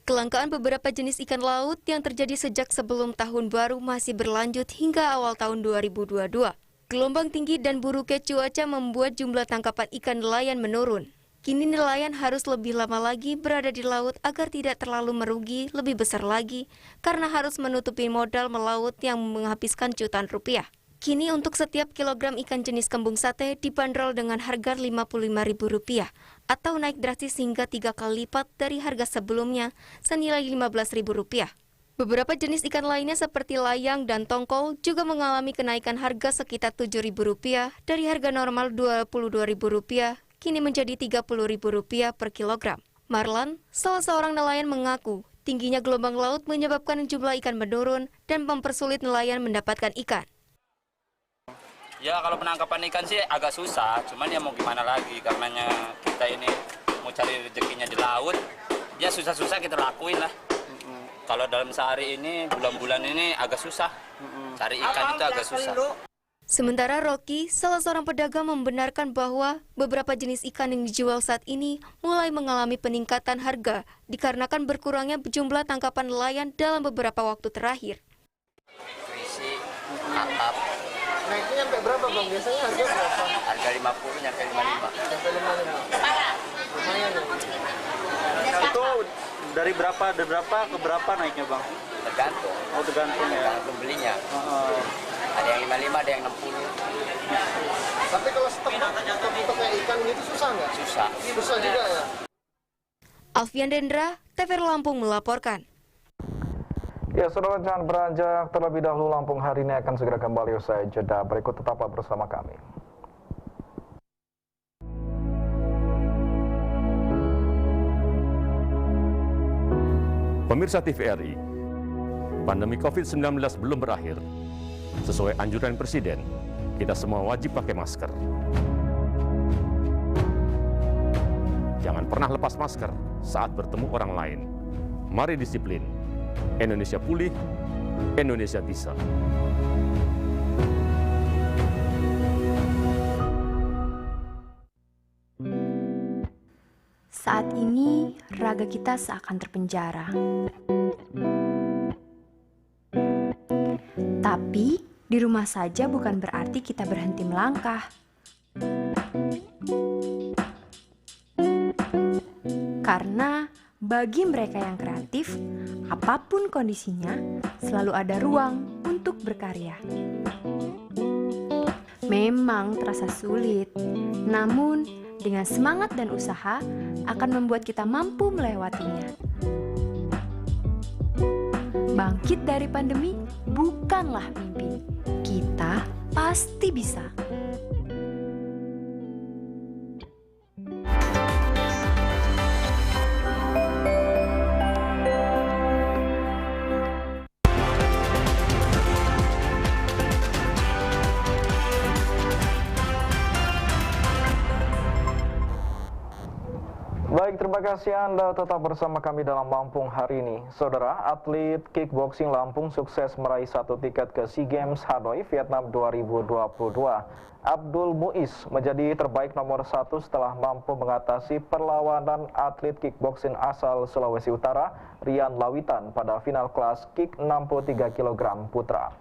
Kelangkaan beberapa jenis ikan laut yang terjadi sejak sebelum tahun baru masih berlanjut hingga awal tahun 2022. Gelombang tinggi dan buruknya cuaca membuat jumlah tangkapan ikan nelayan menurun. Kini nelayan harus lebih lama lagi berada di laut agar tidak terlalu merugi lebih besar lagi karena harus menutupi modal melaut yang menghabiskan jutaan rupiah. Kini untuk setiap kilogram ikan jenis kembung sate dibanderol dengan harga Rp55.000 atau naik drastis hingga 3 kali lipat dari harga sebelumnya senilai Rp15.000. Beberapa jenis ikan lainnya seperti layang dan tongkol juga mengalami kenaikan harga sekitar Rp7.000 dari harga normal Rp22.000 kini menjadi Rp30.000 per kilogram. Marlan, salah seorang nelayan mengaku, tingginya gelombang laut menyebabkan jumlah ikan menurun dan mempersulit nelayan mendapatkan ikan. Ya kalau penangkapan ikan sih agak susah, cuman ya mau gimana lagi, karenanya kita ini mau cari rezekinya di laut, ya susah-susah kita lakuin lah. Kalau dalam sehari ini, bulan-bulan ini agak susah, cari ikan itu agak susah. Sementara Rocky, salah seorang pedagang membenarkan bahwa beberapa jenis ikan yang dijual saat ini mulai mengalami peningkatan harga dikarenakan berkurangnya jumlah tangkapan nelayan dalam beberapa waktu terakhir. Isi, kakap. Naiknya sampai berapa Bang? Biasanya harga berapa? Harga 50, nyampe 55. Sampai 55. Lumayan ya? Itu dari berapa ke berapa naiknya Bang? Tergantung. Oh tergantung ya? Tergantung belinya. Ada yang 55, ada yang 60. Tapi kalau stok ikan gitu susah nggak? Susah. Susah juga ya? Alfian Dendra, TVRI Lampung melaporkan. Ya, saudara, jangan beranjak terlebih dahulu. Lampung hari ini akan segera kembali usai jeda. Berikut tetaplah bersama kami. Pemirsa TVRI, pandemi COVID-19 belum berakhir. Sesuai anjuran Presiden, kita semua wajib pakai masker. Jangan pernah lepas masker saat bertemu orang lain. Mari disiplin. Indonesia pulih, Indonesia bisa. Saat ini, raga kita seakan terpenjara. Tapi, di rumah saja bukan berarti kita berhenti melangkah. Karena bagi mereka yang kreatif, apapun kondisinya, selalu ada ruang untuk berkarya. Memang terasa sulit, namun dengan semangat dan usaha akan membuat kita mampu melewatinya. Bangkit dari pandemi bukanlah mimpi. Kita pasti bisa. Baik, terima kasih Anda tetap bersama kami dalam Lampung hari ini. Saudara, atlet kickboxing Lampung sukses meraih 1 tiket ke SEA Games Hanoi, Vietnam 2022. Abdul Muiz menjadi terbaik nomor 1 setelah mampu mengatasi perlawanan atlet kickboxing asal Sulawesi Utara, Rian Lawitan, pada final kelas kick 63 kg putra.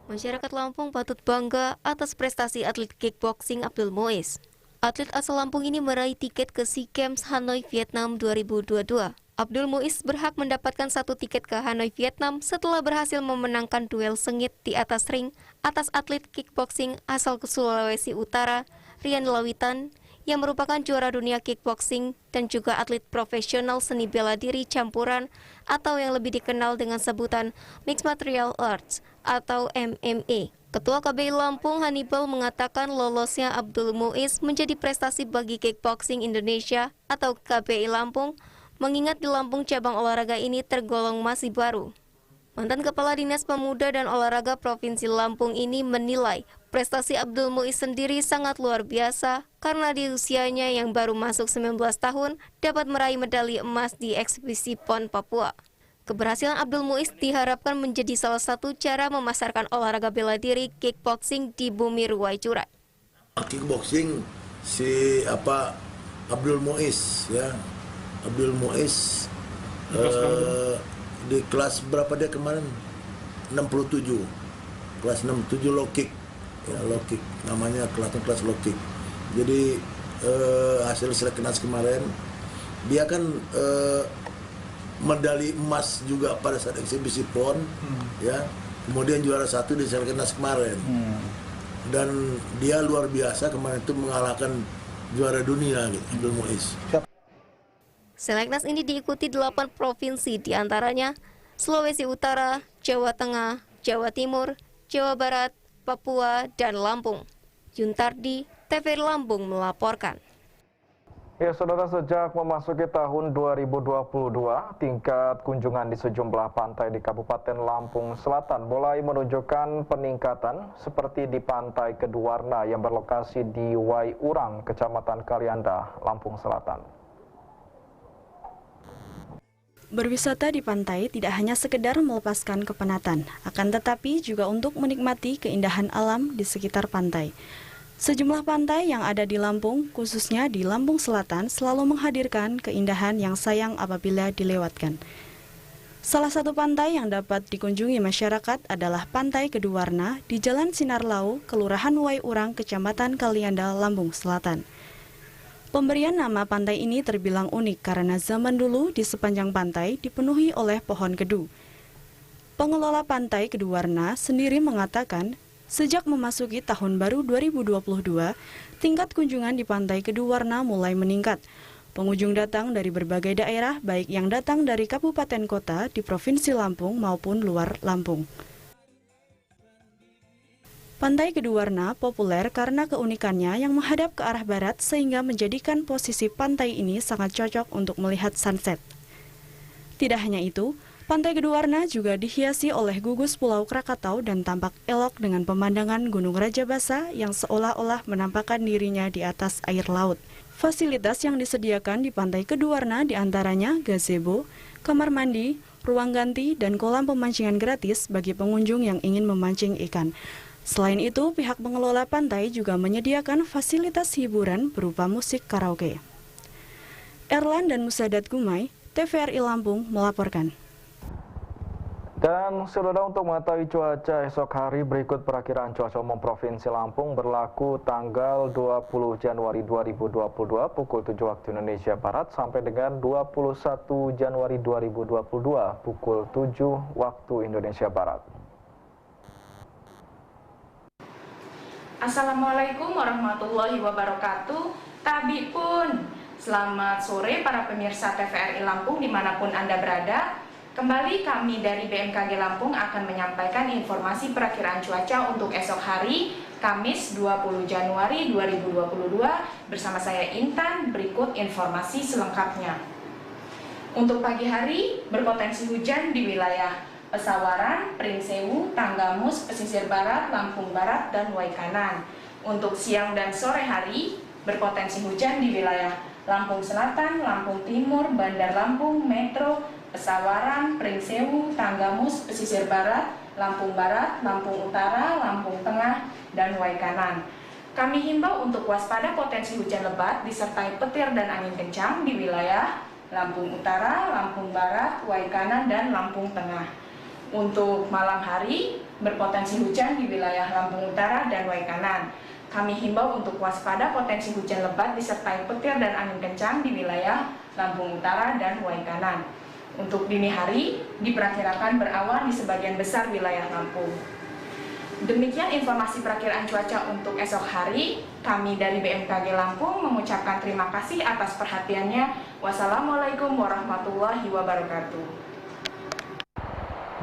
Masyarakat Lampung patut bangga atas prestasi atlet kickboxing Abdul Muiz. Atlet asal Lampung ini meraih tiket ke SEA Games Hanoi, Vietnam 2022. Abdul Muiz berhak mendapatkan 1 tiket ke Hanoi, Vietnam setelah berhasil memenangkan duel sengit di atas ring atas atlet kickboxing asal Sulawesi Utara, Rian Lawitan, yang merupakan juara dunia kickboxing dan juga atlet profesional seni bela diri campuran atau yang lebih dikenal dengan sebutan Mixed Martial Arts atau MMA. Ketua KBI Lampung Hannibal mengatakan lolosnya Abdul Muiz menjadi prestasi bagi kickboxing Indonesia atau KBI Lampung, mengingat di Lampung cabang olahraga ini tergolong masih baru. Mantan Kepala Dinas Pemuda dan Olahraga Provinsi Lampung ini menilai prestasi Abdul Muiz sendiri sangat luar biasa karena di usianya yang baru masuk 19 tahun dapat meraih medali emas di eksibisi PON Papua. Keberhasilan Abdul Muiz diharapkan menjadi salah satu cara memasarkan olahraga bela diri kickboxing di bumi Ruwai Curai. Kickboxing Abdul Muiz ya. Abdul Muiz di kelas berapa dia kemarin? 67. Kelas 67 low kick. Ya, low kick namanya kelas low kick. Jadi hasil selekenas kemarin dia kan medali emas juga pada saat eksibisi PON, ya. Kemudian juara 1 di Selkenas kemarin. Dan dia luar biasa kemarin itu mengalahkan juara dunia gitu, Abdul Muiz. Seleknas ini diikuti 8 provinsi, diantaranya Sulawesi Utara, Jawa Tengah, Jawa Timur, Jawa Barat, Papua, dan Lampung. Juntardi, TVRI Lampung melaporkan. Ya, saudara, sejak memasuki tahun 2022, tingkat kunjungan di sejumlah pantai di Kabupaten Lampung Selatan mulai menunjukkan peningkatan seperti di Pantai Keduwarna yang berlokasi di Waiurang, Kecamatan Kalianda, Lampung Selatan. Berwisata di pantai tidak hanya sekedar melepaskan kepenatan, akan tetapi juga untuk menikmati keindahan alam di sekitar pantai. Sejumlah pantai yang ada di Lampung, khususnya di Lampung Selatan, selalu menghadirkan keindahan yang sayang apabila dilewatkan. Salah satu pantai yang dapat dikunjungi masyarakat adalah Pantai Keduwarna di Jalan Sinarlau, Kelurahan Waiurang, Kecamatan Kalianda, Lampung Selatan. Pemberian nama pantai ini terbilang unik karena zaman dulu di sepanjang pantai dipenuhi oleh pohon kedu. Pengelola Pantai Keduwarna sendiri mengatakan, sejak memasuki tahun baru 2022, tingkat kunjungan di Pantai Keduwarna mulai meningkat. Pengunjung datang dari berbagai daerah, baik yang datang dari kabupaten kota di Provinsi Lampung maupun luar Lampung. Pantai Keduwarna populer karena keunikannya yang menghadap ke arah barat sehingga menjadikan posisi pantai ini sangat cocok untuk melihat sunset. Tidak hanya itu, Pantai Keduwarna juga dihiasi oleh gugus Pulau Krakatau dan tampak elok dengan pemandangan Gunung Rajabasa yang seolah-olah menampakkan dirinya di atas air laut. Fasilitas yang disediakan di Pantai Keduwarna diantaranya gazebo, kamar mandi, ruang ganti, dan kolam pemancingan gratis bagi pengunjung yang ingin memancing ikan. Selain itu, pihak pengelola pantai juga menyediakan fasilitas hiburan berupa musik karaoke. Erlan dan Musadat Gumai, TVRI Lampung melaporkan. Dan saudara, untuk mengetahui cuaca esok hari, berikut perakiraan cuaca umum Provinsi Lampung berlaku tanggal 20 Januari 2022 pukul 7 waktu Indonesia Barat sampai dengan 21 Januari 2022 pukul 7 waktu Indonesia Barat. Assalamualaikum warahmatullahi wabarakatuh. Tabi pun, selamat sore para pemirsa TVRI Lampung dimanapun Anda berada. Kembali kami dari BMKG Lampung akan menyampaikan informasi perakiraan cuaca untuk esok hari, Kamis 20 Januari 2022 bersama saya Intan. Berikut informasi selengkapnya. Untuk pagi hari, berpotensi hujan di wilayah Pesawaran, Pringsewu, Tanggamus, Pesisir Barat, Lampung Barat, dan Waikanan. Untuk siang dan sore hari, berpotensi hujan di wilayah Lampung Selatan, Lampung Timur, Bandar Lampung, Metro, Pesawaran, Pringsewu, Tanggamus, Pesisir Barat, Lampung Barat, Lampung Utara, Lampung Tengah, dan Waikanan. Kami himbau untuk waspada potensi hujan lebat disertai petir dan angin kencang di wilayah Lampung Utara, Lampung Barat, Waikanan, dan Lampung Tengah. Untuk malam hari, berpotensi hujan di wilayah Lampung Utara dan Waikanan. Kami himbau untuk waspada potensi hujan lebat disertai petir dan angin kencang di wilayah Lampung Utara dan Waikanan. Untuk dini hari, diperkirakan berawan di sebagian besar wilayah Lampung. Demikian informasi perakiraan cuaca untuk esok hari. Kami dari BMKG Lampung mengucapkan terima kasih atas perhatiannya. Wassalamualaikum warahmatullahi wabarakatuh.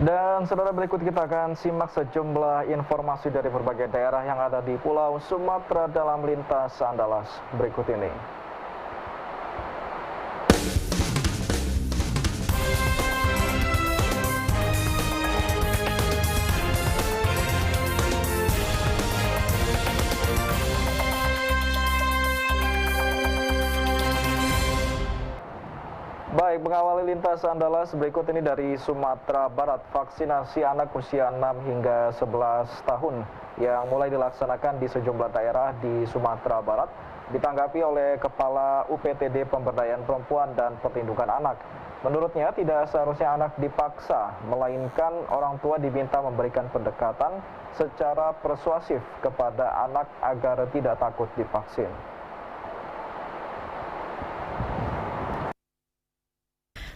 Dan saudara, berikut kita akan simak sejumlah informasi dari berbagai daerah yang ada di Pulau Sumatera dalam lintas Andalas berikut ini. Baik, mengawali lintas Andalas berikut ini dari Sumatera Barat. Vaksinasi anak usia 6 hingga 11 tahun yang mulai dilaksanakan di sejumlah daerah di Sumatera Barat ditanggapi oleh Kepala UPTD Pemberdayaan Perempuan dan Perlindungan Anak. Menurutnya tidak seharusnya anak dipaksa, melainkan orang tua diminta memberikan pendekatan secara persuasif kepada anak agar tidak takut divaksin.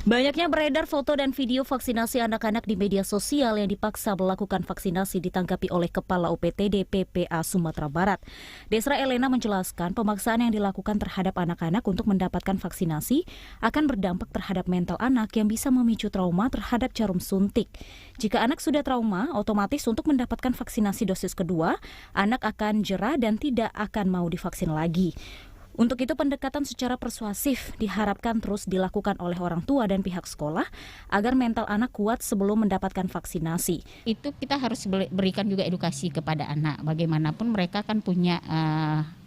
Banyaknya beredar foto dan video vaksinasi anak-anak di media sosial yang dipaksa melakukan vaksinasi ditanggapi oleh Kepala UPTD PPA Sumatera Barat. Desra Elena menjelaskan pemaksaan yang dilakukan terhadap anak-anak untuk mendapatkan vaksinasi akan berdampak terhadap mental anak yang bisa memicu trauma terhadap jarum suntik. Jika anak sudah trauma, otomatis untuk mendapatkan vaksinasi dosis kedua, anak akan jera dan tidak akan mau divaksin lagi. Untuk itu pendekatan secara persuasif diharapkan terus dilakukan oleh orang tua dan pihak sekolah agar mental anak kuat sebelum mendapatkan vaksinasi. Itu kita harus berikan juga edukasi kepada anak. Bagaimanapun mereka kan punya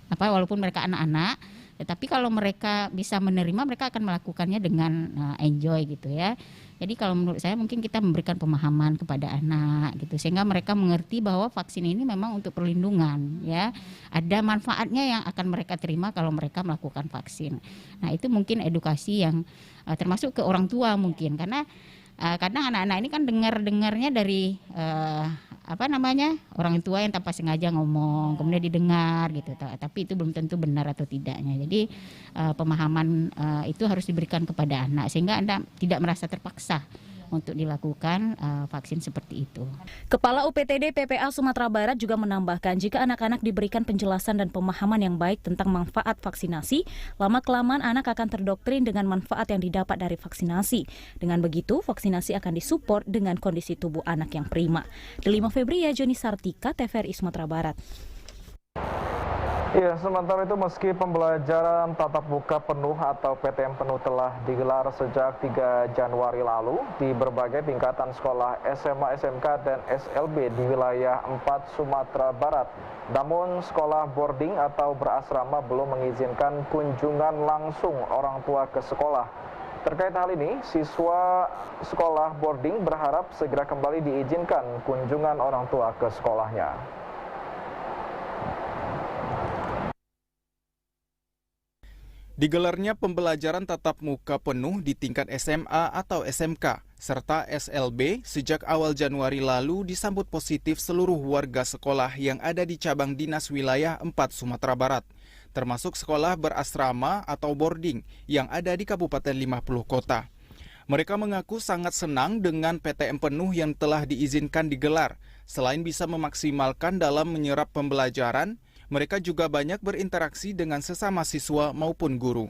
walaupun mereka anak-anak, tetapi kalau mereka bisa menerima, mereka akan melakukannya dengan enjoy gitu ya. Jadi kalau menurut saya mungkin kita memberikan pemahaman kepada anak gitu sehingga mereka mengerti bahwa vaksin ini memang untuk perlindungan ya. Ada manfaatnya yang akan mereka terima kalau mereka melakukan vaksin. Nah, itu mungkin edukasi yang termasuk ke orang tua mungkin karena kadang anak-anak ini kan dengarnya dari orang tua yang tanpa sengaja ngomong kemudian didengar gitu, tapi itu belum tentu benar atau tidaknya. Jadi pemahaman itu harus diberikan kepada anak sehingga Anda tidak merasa terpaksa untuk dilakukan vaksin seperti itu. Kepala UPTD PPA Sumatera Barat juga menambahkan jika anak-anak diberikan penjelasan dan pemahaman yang baik tentang manfaat vaksinasi, lama-kelamaan anak akan terdoktrin dengan manfaat yang didapat dari vaksinasi. Dengan begitu, vaksinasi akan disupport dengan kondisi tubuh anak yang prima. Delima Febria, Joni Sartika, TVRI Sumatera Barat. Ya, sementara itu meski pembelajaran tatap muka penuh atau PTM penuh telah digelar sejak 3 Januari lalu di berbagai tingkatan sekolah SMA, SMK, dan SLB di wilayah 4 Sumatera Barat. Namun sekolah boarding atau berasrama belum mengizinkan kunjungan langsung orang tua ke sekolah. Terkait hal ini, siswa sekolah boarding berharap segera kembali diizinkan kunjungan orang tua ke sekolahnya. Digelarnya pembelajaran tatap muka penuh di tingkat SMA atau SMK serta SLB sejak awal Januari lalu disambut positif seluruh warga sekolah yang ada di cabang dinas wilayah 4 Sumatera Barat, termasuk sekolah berasrama atau boarding yang ada di Kabupaten 50 kota. Mereka mengaku sangat senang dengan PTM penuh yang telah diizinkan digelar. Selain bisa memaksimalkan dalam menyerap pembelajaran, mereka juga banyak berinteraksi dengan sesama siswa maupun guru.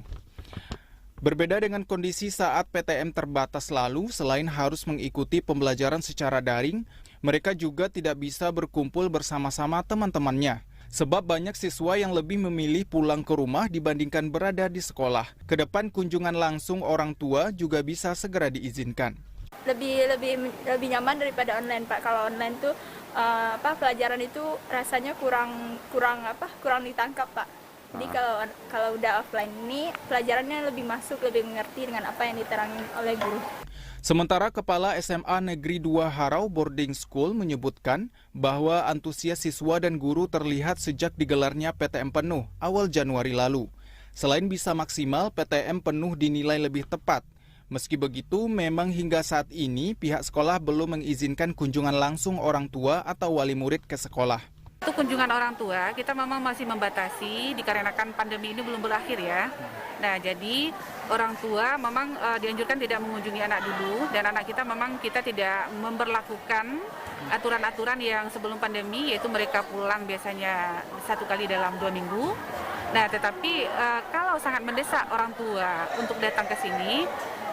Berbeda dengan kondisi saat PTM terbatas lalu, selain harus mengikuti pembelajaran secara daring, mereka juga tidak bisa berkumpul bersama-sama teman-temannya. Sebab banyak siswa yang lebih memilih pulang ke rumah dibandingkan berada di sekolah. Kedepan kunjungan langsung orang tua juga bisa segera diizinkan. Lebih nyaman daripada online, Pak. Kalau online tuh pelajaran itu rasanya kurang ditangkap, Pak. Jadi kalau udah offline ini pelajarannya lebih masuk, lebih mengerti dengan apa yang diterangin oleh guru. Sementara Kepala SMA Negeri 2 Harau Boarding School menyebutkan bahwa antusias siswa dan guru terlihat sejak digelarnya PTM penuh awal Januari lalu. Selain bisa maksimal, PTM penuh dinilai lebih tepat. Meski begitu, memang hingga saat ini pihak sekolah belum mengizinkan kunjungan langsung orang tua atau wali murid ke sekolah. Untuk kunjungan orang tua, kita memang masih membatasi dikarenakan pandemi ini belum berakhir ya. Nah, jadi orang tua memang dianjurkan tidak mengunjungi anak dulu, dan anak kita memang kita tidak memberlakukan aturan-aturan yang sebelum pandemi, yaitu mereka pulang biasanya 1 kali dalam 2 minggu. Nah, tetapi kalau sangat mendesak orang tua untuk datang ke sini,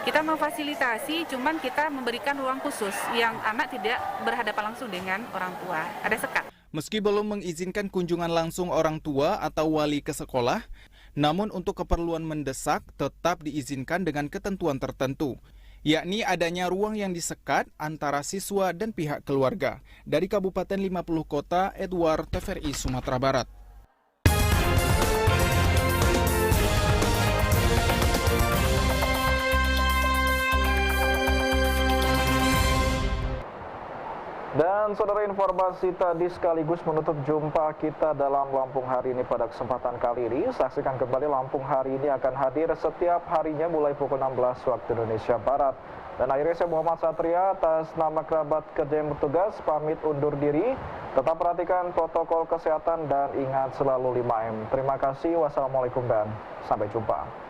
kita memfasilitasi, cuman kita memberikan ruang khusus yang anak tidak berhadapan langsung dengan orang tua, ada sekat. Meski belum mengizinkan kunjungan langsung orang tua atau wali ke sekolah, namun untuk keperluan mendesak tetap diizinkan dengan ketentuan tertentu, yakni adanya ruang yang disekat antara siswa dan pihak keluarga. Dari Kabupaten 50 Kota, Edward, TVRI Sumatera Barat. Dan saudara, informasi tadi sekaligus menutup jumpa kita dalam Lampung Hari ini pada kesempatan kali ini. Saksikan kembali Lampung Hari ini akan hadir setiap harinya mulai pukul 16 waktu Indonesia Barat. Dan akhirnya saya Muhammad Satria atas nama kerabat kerja yang bertugas pamit undur diri. Tetap perhatikan protokol kesehatan dan ingat selalu 5M. Terima kasih, wassalamualaikum dan sampai jumpa.